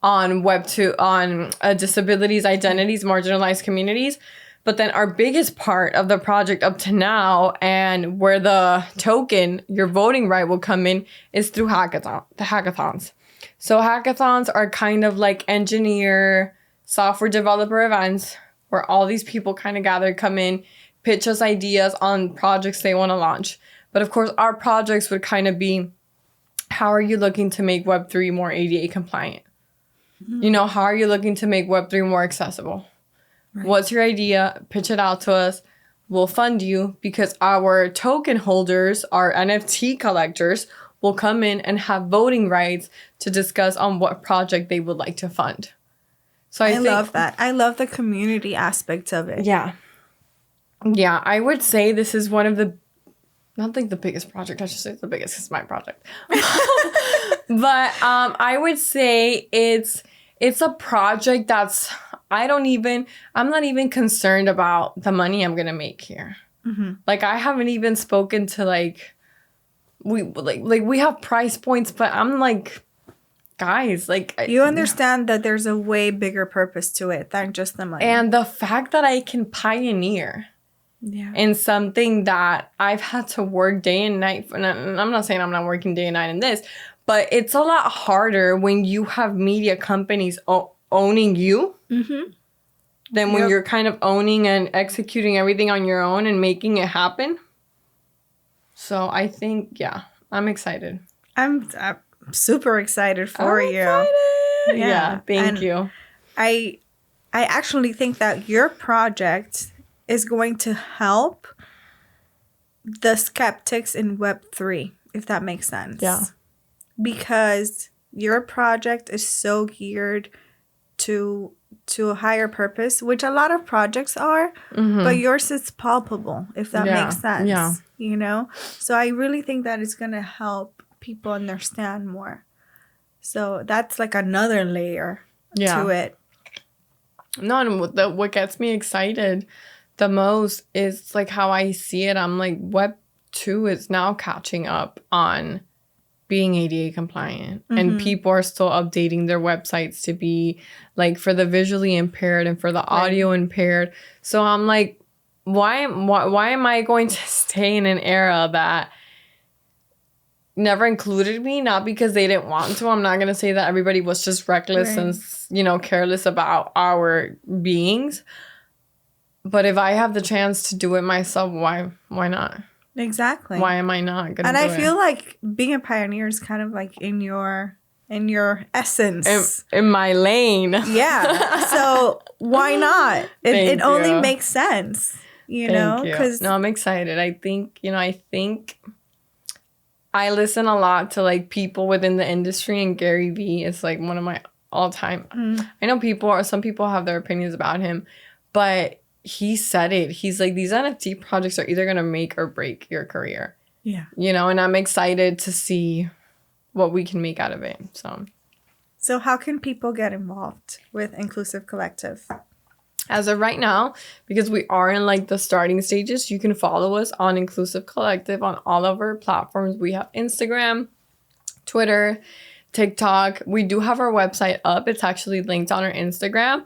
on Web 2, on disabilities, identities, marginalized communities. But then our biggest part of the project up to now, and where the token, your voting right, will come in, is through the hackathons. So hackathons are kind of like engineer, software developer events where all these people kind of gather, come in, pitch us ideas on projects they want to launch. But of course, our projects would kind of be, how are you looking to make Web3 more ADA compliant? You know, how are you looking to make Web3 more accessible? Right. What's your idea? Pitch it out to us. We'll fund you, because our token holders, our NFT collectors, will come in and have voting rights to discuss on what project they would like to fund. So I love that. I love the community aspect of it. Yeah. Yeah, I would say this is one of the, not like the biggest project, I should say it's the biggest, it's my project. But I would say it's a project that's, I'm not even concerned about the money I'm going to make here. Mm-hmm. Like, I haven't even spoken to, like, we have price points, but I'm like, guys, like... You understand that there's a way bigger purpose to it than just the money. And the fact that I can pioneer in something that I've had to work day and night for, and I'm not saying I'm not working day and night in this, but it's a lot harder when you have media companies owning you than when you're kind of owning and executing everything on your own and making it happen. So I think, I'm excited. I'm super excited for you. Excited. Yeah, thank you. I actually think that your project is going to help the skeptics in Web3, if that makes sense. Yeah. Because your project is so geared to a higher purpose, which a lot of projects are, but yours is palpable, if that makes sense. Yeah. You know? So I really think that it's going to help people understand more. So that's like another layer to it. No, and what gets me excited the most is like how I see it. I'm like, Web 2 is now catching up on being ADA compliant, and people are still updating their websites to be like for the visually impaired and for the audio impaired. So I'm like, why am I going to stay in an era that never included me? Not because they didn't want to. I'm not going to say that everybody was just reckless and, careless about our beings. But if I have the chance to do it myself, why not? Exactly. Why am I not going to do it? And I feel like being a pioneer is kind of like in your essence. In my lane. Yeah. So why not? It only makes sense, know? No, I'm excited. I think I listen a lot to like people within the industry, and Gary Vee is like one of my all-time. I know some people have their opinions about him, but he said it. He's like, these NFT projects are either going to make or break your career. Yeah. And I'm excited to see what we can make out of it. So how can people get involved with Inclusive Collective? As of right now, because we are in like the starting stages, you can follow us on Inclusive Collective on all of our platforms. We have Instagram, Twitter, TikTok. We do have our website up. It's actually linked on our Instagram,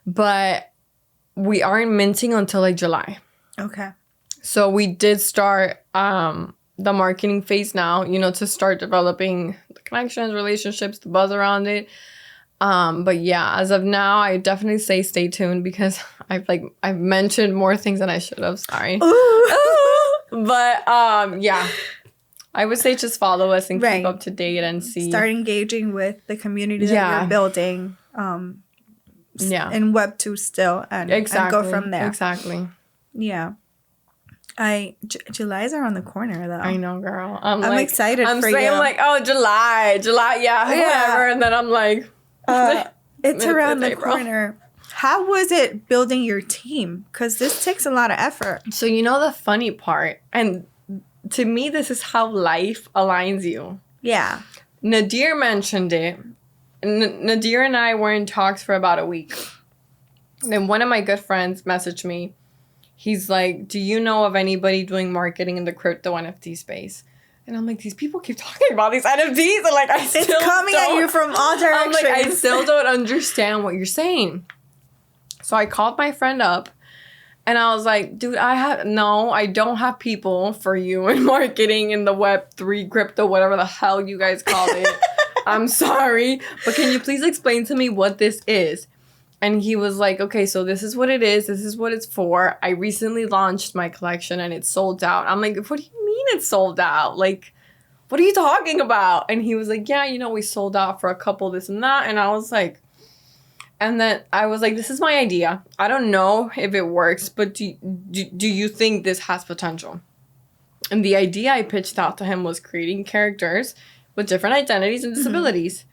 but we aren't minting until like July. Okay. So we did start the marketing phase now, to start developing the connections, relationships, the buzz around it. But yeah, as of now, I definitely say stay tuned because I've mentioned more things than I should have. Sorry. But yeah, I would say just follow us and keep up to date and see. Start engaging with the community that you're building. In Web 2 still and go from there. Exactly. Yeah. July's around the corner though. I know, girl. I'm like, excited for you. I'm like, oh, July, whatever. And then I'm like, it's around the corner. How was it building your team? Because this takes a lot of effort. So the funny part, and to me, this is how life aligns you. Yeah. Nadir mentioned it. Nadir and I were in talks for about a week. Then one of my good friends messaged me. He's like, do you know of anybody doing marketing in the crypto NFT space? And I'm like, these people keep talking about these NFTs. And like, it's coming at you from all directions. I'm like, I still don't understand what you're saying. So I called my friend up. And I was like, dude, I don't have people for you in marketing in the Web3 crypto, whatever the hell you guys call it. I'm sorry, but can you please explain to me what this is? And he was like, okay, so this is what it is. This is what it's for. I recently launched my collection and it's sold out. I'm like, what do you mean it's sold out? Like, what are you talking about? And he was like, yeah, we sold out for a couple, this and that. And I was like, and then I was like, this is my idea. I don't know if it works, but do you think this has potential? And the idea I pitched out to him was creating characters with different identities and disabilities.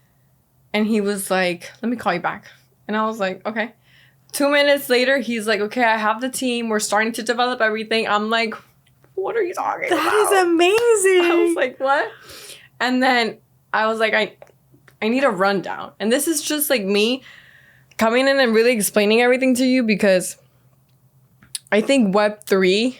And he was like, let me call you back. And I was like, okay. 2 minutes later, he's like, okay, I have the team. We're starting to develop everything. I'm like, what are you talking about? That is amazing. I was like, what? And then I was like, I need a rundown. And this is just like me coming in and really explaining everything to you, because I think Web3,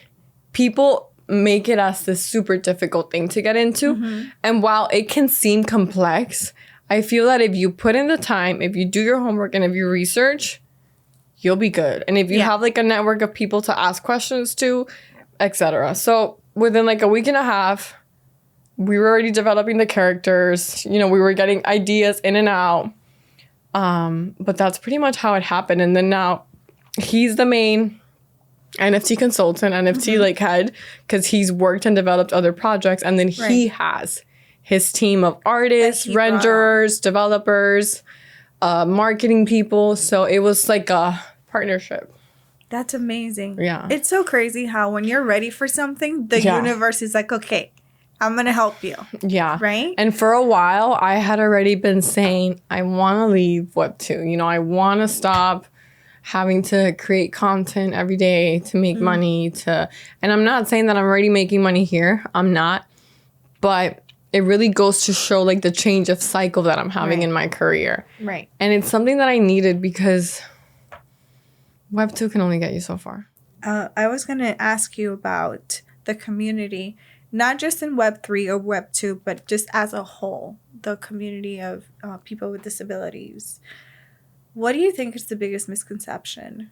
people make it as this super difficult thing to get into. Mm-hmm. And while it can seem complex, I feel that if you put in the time, if you do your homework, and if you research, you'll be good. And if you have like a network of people to ask questions to, etc. So within like a week and a half, we were already developing the characters. You know, we were getting ideas in and out. But that's pretty much how it happened. And then now he's the main NFT consultant, NFT like head, because he's worked and developed other projects. And then he has his team of artists, renderers, developers, marketing people. So it was like a partnership. That's amazing. Yeah. It's so crazy how when you're ready for something, the universe is like, okay, I'm going to help you. Yeah. Right? And for a while, I had already been saying, I want to leave Web2. You know, I want to stop having to create content every day to make money. And I'm not saying that I'm already making money here. I'm not. But it really goes to show like the change of cycle that I'm having in my career. Right. And it's something that I needed, because Web2 can only get you so far. I was going to ask you about the community, not just in Web3 or Web2, but just as a whole, the community of people with disabilities. What do you think is the biggest misconception?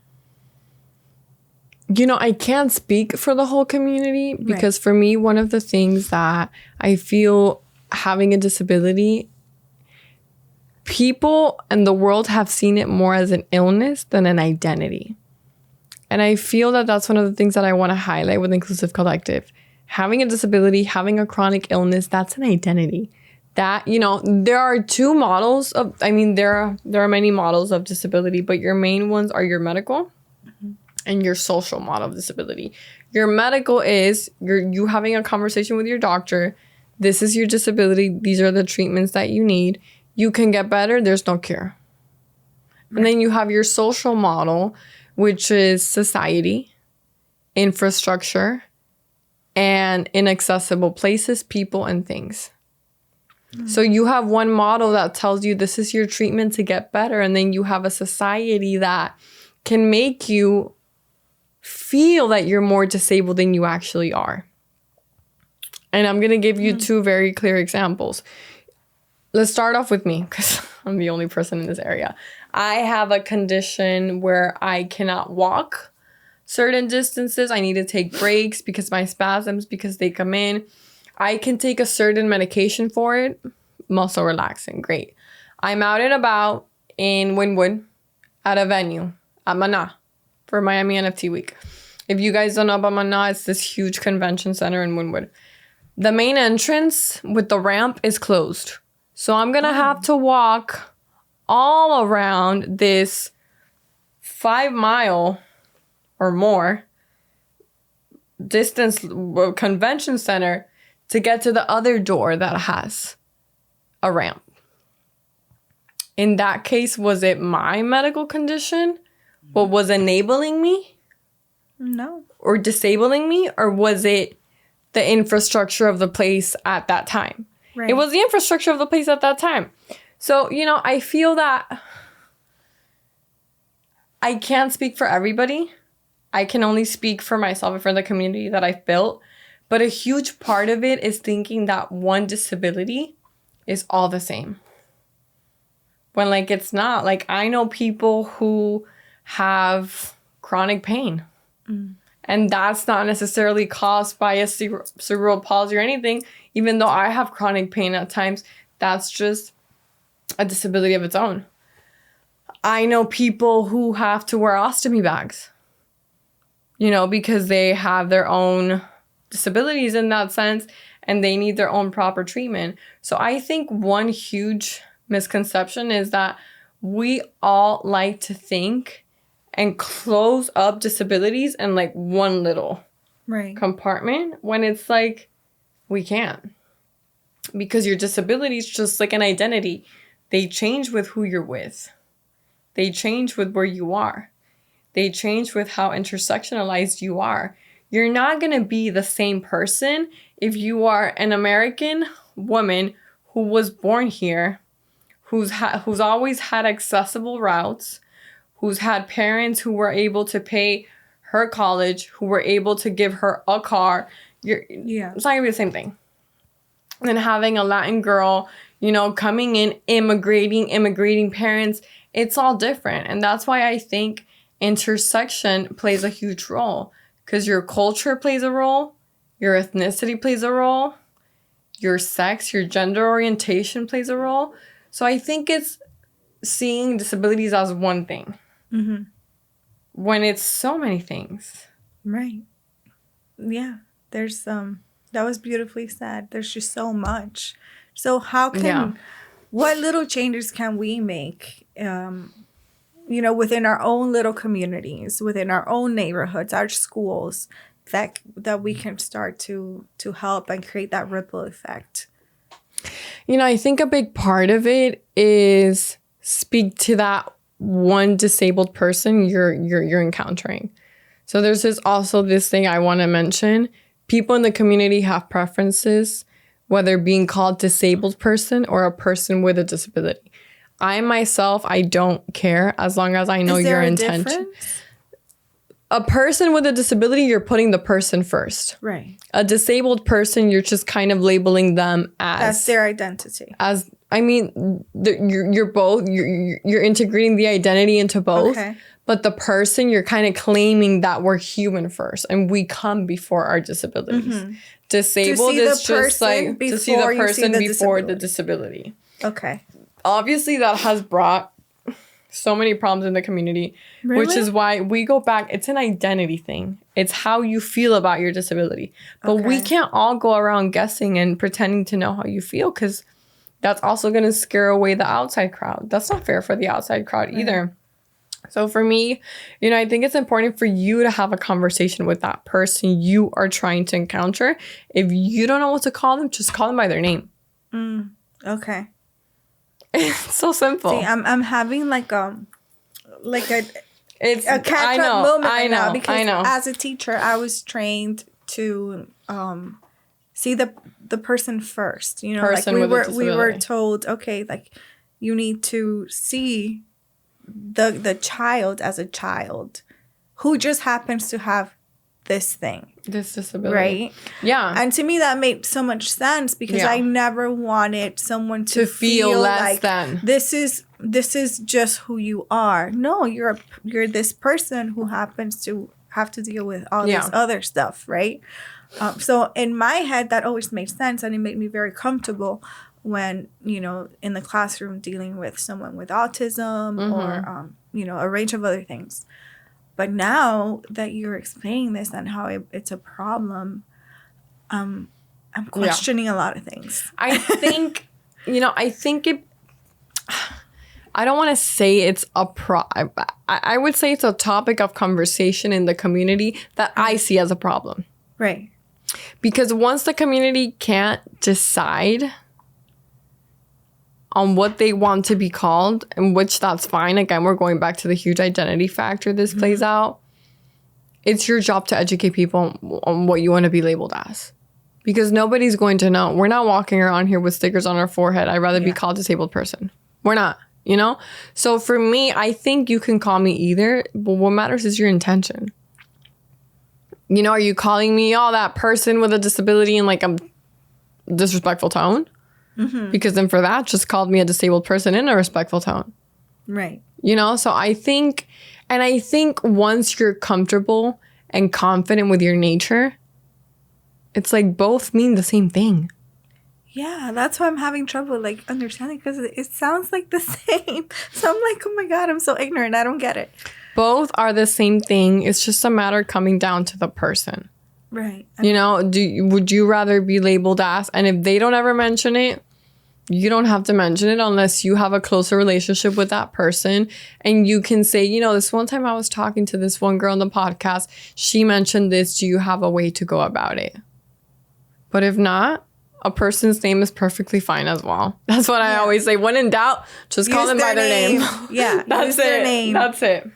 You know, I can't speak for the whole community, because for me, one of the things that I feel having a disability, people and the world have seen it more as an illness than an identity. And I feel that that's one of the things that I want to highlight with INCLSV Collective. Having a disability, having a chronic illness, that's an identity. That, you know, there are two models of, I mean, there are many models of disability, but your main ones are your medical and your social model of disability. Your medical is you having a conversation with your doctor. This is your disability. These are the treatments that you need. You can get better. There's no cure. And then you have your social model, which is society, infrastructure, and inaccessible places, people, and things. So you have one model that tells you this is your treatment to get better. And then you have a society that can make you feel that you're more disabled than you actually are. And I'm going to give you two very clear examples. Let's start off with me, because I'm the only person in this area. I have a condition where I cannot walk certain distances. I need to take breaks because my spasms, because they come in. I can take a certain medication for it. Muscle relaxing. Great. I'm out and about in Wynwood at a venue at Mana for Miami NFT Week. If you guys don't know about Mana, it's this huge convention center in Wynwood. The main entrance with the ramp is closed. So I'm going to have to walk all around this 5 mile or more distance convention center to get to the other door that has a ramp. In that case, was it my medical condition what was enabling me? No. Or disabling me? Or was it the infrastructure of the place at that time? Right. It was the infrastructure of the place at that time. So, you know, I feel that I can't speak for everybody. I can only speak for myself and for the community that I've built. But a huge part of it is thinking that one disability is all the same. When, like, it's not. Like, I know people who have chronic pain. And that's not necessarily caused by a cerebral palsy or anything. Even though I have chronic pain at times, that's just a disability of its own. I know people who have to wear ostomy bags, you know, because they have their own disabilities in that sense and they need their own proper treatment. So I think one huge misconception is that we all like to think and close up disabilities in like one little compartment when it's like we can't. Because your disability is just like an identity. They change with who you're with. They change with where you are. They change with how intersectionalized you are. You're not going to be the same person if you are an American woman who was born here, who's always had accessible routes, who's had parents who were able to pay her college, who were able to give her a car. It's not going to be the same thing. And having a Latin girl, you know, coming in, immigrating parents, it's all different. And that's why I think intersection plays a huge role, because your culture plays a role, your ethnicity plays a role, your sex, your gender orientation plays a role. So I think it's seeing disabilities as one thing when it's so many things. Right. Yeah. There's that was beautifully said. There's just so much. So how can what little changes can we make you know, within our own little communities, within our own neighborhoods, our schools, that we can start to help and create that ripple effect? You know, I think a big part of it is speak to that one disabled person you're encountering. So there's also this thing I want to mention. People in the community have preferences, whether being called disabled person or a person with a disability. I myself, I don't care as long as I know your intention. A person with a disability, you're putting the person first. Right. A disabled person, you're just kind of labeling them as... That's their identity. As, I mean, you're both, you're integrating the identity into both. Okay. But the person, you're kind of claiming that we're human first and we come before our disabilities. Disabled is just like to see the person before the disability. Okay. Obviously, that has brought so many problems in the community, which is why we go back. It's an identity thing. It's how you feel about your disability. But we can't all go around guessing and pretending to know how you feel, because that's also going to scare away the outside crowd. That's not fair for the outside crowd either. So for me, you know, I think it's important for you to have a conversation with that person you are trying to encounter. If you don't know what to call them, just call them by their name. Okay. It's so simple. See, I'm having like a catch up moment right now, because as a teacher, I was trained to see the person first. You know, person like we were told, okay, like you need to see the child as a child who just happens to have this thing, this disability, right? Yeah. And to me that made so much sense, because I never wanted someone to feel less like than this is just who you are. No, you're this person who happens to have to deal with all this other stuff, right? So in my head that always made sense, and it made me very comfortable when, you know, in the classroom dealing with someone with autism or you know, a range of other things. But now that you're explaining this and how it's a problem, I'm questioning a lot of things. I think, you know, I don't want to say it's I would say it's a topic of conversation in the community that I see as a problem. Right. Because once the community can't decide on what they want to be called, and which that's fine. Again, we're going back to the huge identity factor this plays out. It's your job to educate people on what you want to be labeled as. Because nobody's going to know. We're not walking around here with stickers on our forehead. I'd rather be called disabled person. We're not, you know? So for me, I think you can call me either, but what matters is your intention. You know, are you calling me, that person with a disability in like a disrespectful tone? Because then for that, just called me a disabled person in a respectful tone. Right. You know, so I think once you're comfortable and confident with your nature, it's like both mean the same thing. Yeah, that's why I'm having trouble like understanding, because it sounds like the same. So I'm like, oh my God, I'm so ignorant. I don't get it. Both are the same thing. It's just a matter coming down to the person. Right. You know, would you rather be labeled as, and if they don't ever mention it, you don't have to mention it unless you have a closer relationship with that person. And you can say, you know, this one time I was talking to this one girl on the podcast. She mentioned this. Do you have a way to go about it? But if not, a person's name is perfectly fine as well. That's what I always say. When in doubt, just call them by their name. Yeah. That's it. That's it.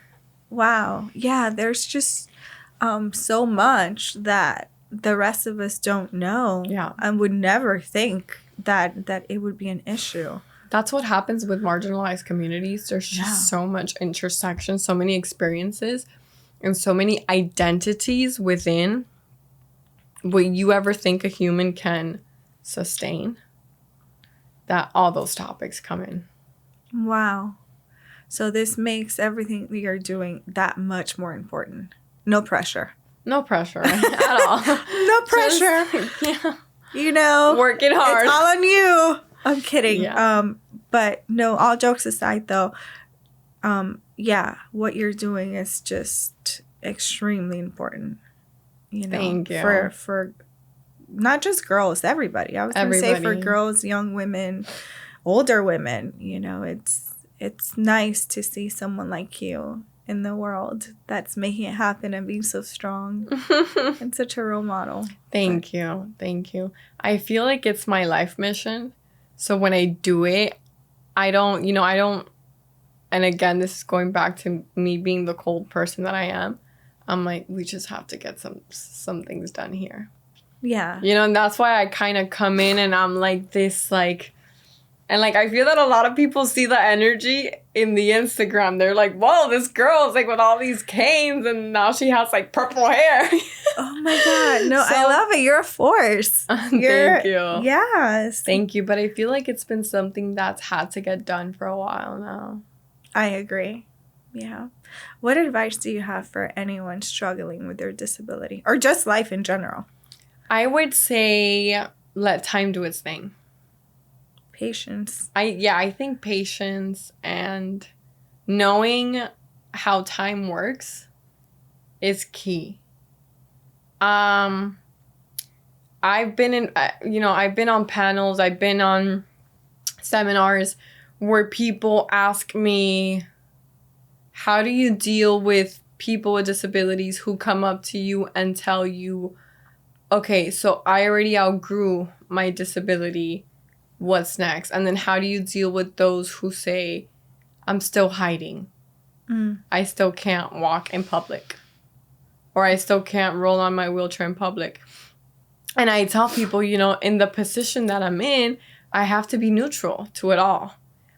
Wow. Yeah. There's just so much that the rest of us don't know. Yeah. And would never think that it would be an issue. That's what happens with marginalized communities. There's just so much intersection, so many experiences, and so many identities within what you ever think a human can sustain, that all those topics come in. Wow. So this makes everything we are doing that much more important. No pressure. No pressure at all. No pressure. You know, working hard. It's all on you. I'm kidding. Yeah. But no, all jokes aside though, what you're doing is just extremely important. You know, thank you. For not just girls, everybody. I was going to say for girls, young women, older women, you know, it's nice to see someone like you in the world that's making it happen and being so strong and such a role model. Thank you. I feel like it's my life mission. So when I do it, I don't, and again, this is going back to me being the cold person that I am. I'm like, we just have to get some things done here. Yeah. And that's why I kind of come in and I'm like this, like, and like, I feel that a lot of people see the energy in the Instagram. They're like, whoa, this girl's like with all these canes and now she has like purple hair. Oh my God. No, I love it. You're a force. Thank you. Yes. Thank you. But I feel like it's been something that's had to get done for a while now. I agree. Yeah. What advice do you have for anyone struggling with their disability or just life in general? I would say let time do its thing. Patience. I think patience and knowing how time works is key. I've been on panels, I've been on seminars where people ask me, how do you deal with people with disabilities who come up to you and tell you, okay, so I already outgrew my disability. What's next? And then how do you deal with those who say, I'm still hiding. I still can't walk in public. Or I still can't roll on my wheelchair in public. And I tell people, in the position that I'm in, I have to be neutral to it all.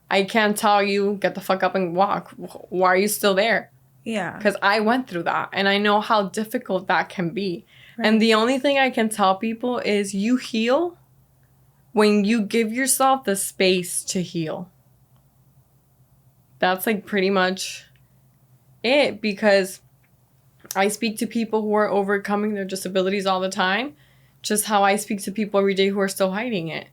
I can't tell you, get the fuck up and walk. Why are you still there? Yeah. Because I went through that. And I know how difficult that can be. Right. And the only thing I can tell people is you heal when you give yourself the space to heal. That's like pretty much it, because I speak to people who are overcoming their disabilities all the time, just how I speak to people every day who are still hiding it.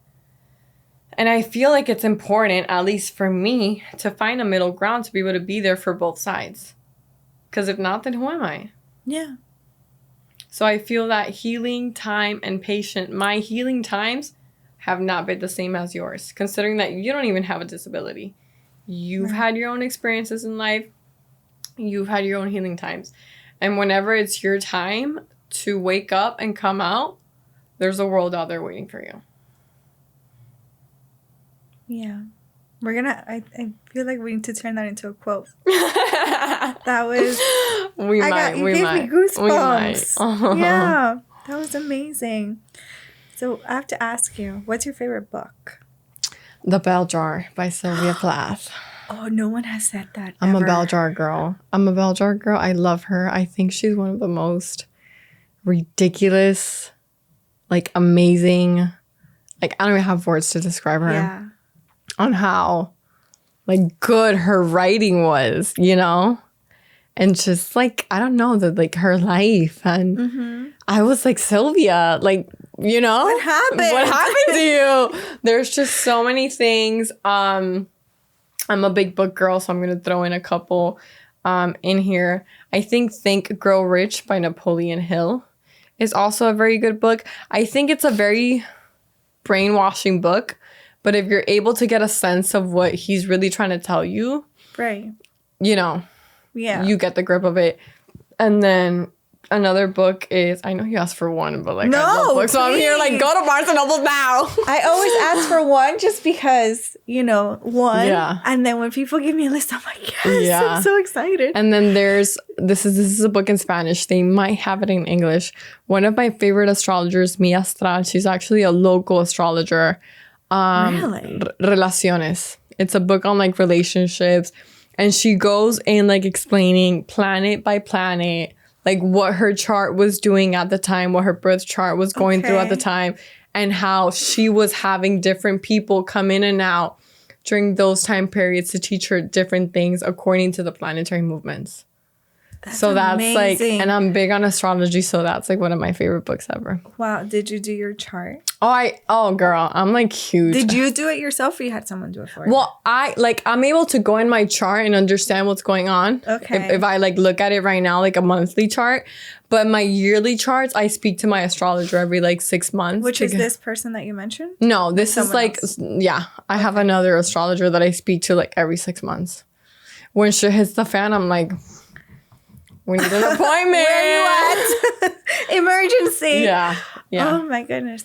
And I feel like it's important, at least for me, to find a middle ground to be able to be there for both sides. Because if not, then who am I? Yeah. So I feel that healing time and patience, my healing times have not been the same as yours, considering that you don't even have a disability. You've had your own experiences in life. You've had your own healing times. And whenever it's your time to wake up and come out, there's a world out there waiting for you. Yeah. We're gonna, I feel like we need to turn that into a quote. That was, you gave me goosebumps. Yeah. That was amazing. So I have to ask you, what's your favorite book? The Bell Jar by Sylvia Plath. Oh, no one has said that. I'm a Bell Jar girl. I love her. I think she's one of the most ridiculous, like amazing, like I don't even have words to describe her. Yeah. On how like good her writing was, and just like, I don't know, like her life. And I was like, Sylvia, like, what happened to you? There's just so many things. I'm a big book girl, so I'm going to throw in a couple in here. I think Think, Grow Rich by Napoleon Hill is also a very good book. I think it's a very brainwashing book, but if you're able to get a sense of what he's really trying to tell you, right, you get the grip of it. And then another book is, I know you asked for one, but like no, I love books, so I'm here like, go to Barnes and Noble now. I always ask for one just because, you know, one. Yeah. And then when people give me a list, I'm like, yes, yeah. I'm so excited. And then there's, this is a book in Spanish. They might have it in English. One of my favorite astrologers, Mia Astral, she's actually a local astrologer. Really? Relaciones. It's a book on like relationships. And she goes in like explaining planet by planet, like what her chart was doing at the time, what her birth chart was going through at the time, and how she was having different people come in and out during those time periods to teach her different things according to the planetary movements. That's amazing. Like, and I'm big on astrology, so that's like one of my favorite books ever. Wow. Did you do your chart? Oh girl, I'm like huge. Did you do it yourself or you had someone do it for you? Well, I'm able to go in my chart and understand what's going on. Okay. If I like look at it right now, like a monthly chart, but my yearly charts, I speak to my astrologer every like 6 months. Which is this person that you mentioned? No, this is like, yeah, I have another astrologer that I speak to like every 6 months. When shit hits the fan, I'm like, we need an appointment. Where you at? Emergency. Yeah. Oh my goodness.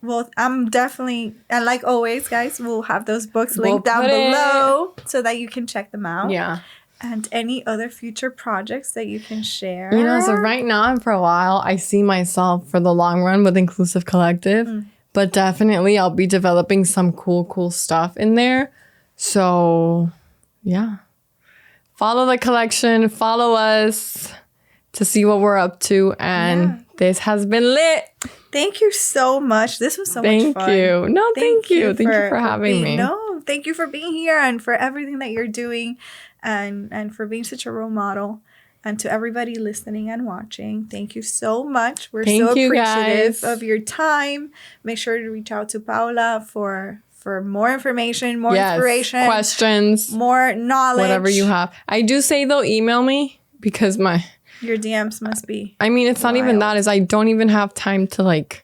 Well, I'm definitely, and like always, guys, we'll have those books linked down below so that you can check them out. Yeah. And any other future projects that you can share. You know, so right now and for a while, I see myself for the long run with INCLSV Collective. But definitely I'll be developing some cool stuff in there. So, yeah. Follow the collection. Follow us to see what we're up to. And this has been lit. Thank you so much. This was so much fun. Thank you. No, thank you. Thank you for having me. No, thank you for being here and for everything that you're doing and for being such a role model. And to everybody listening and watching, thank you so much. We're so appreciative of your time. Make sure to reach out to Paula for more information, more inspiration, questions, more knowledge. Whatever you have. I do say, though, email me because your DMs must be I mean, it's not even that. Is I don't even have time to like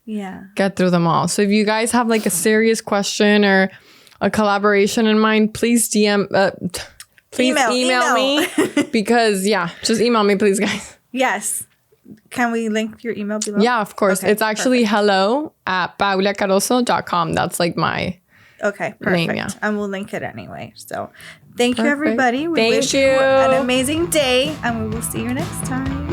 get through them all. So if you guys have like a serious question or a collaboration in mind, please DM. Please email me because just email me, please, guys. Yes. Can we link your email below? Yeah, of course. Okay, it's actually hello@paulacarozzo.com. That's like my perfect. Name, yeah. And we'll link it anyway. So thank you, everybody. We wish you an amazing day, and we will see you next time.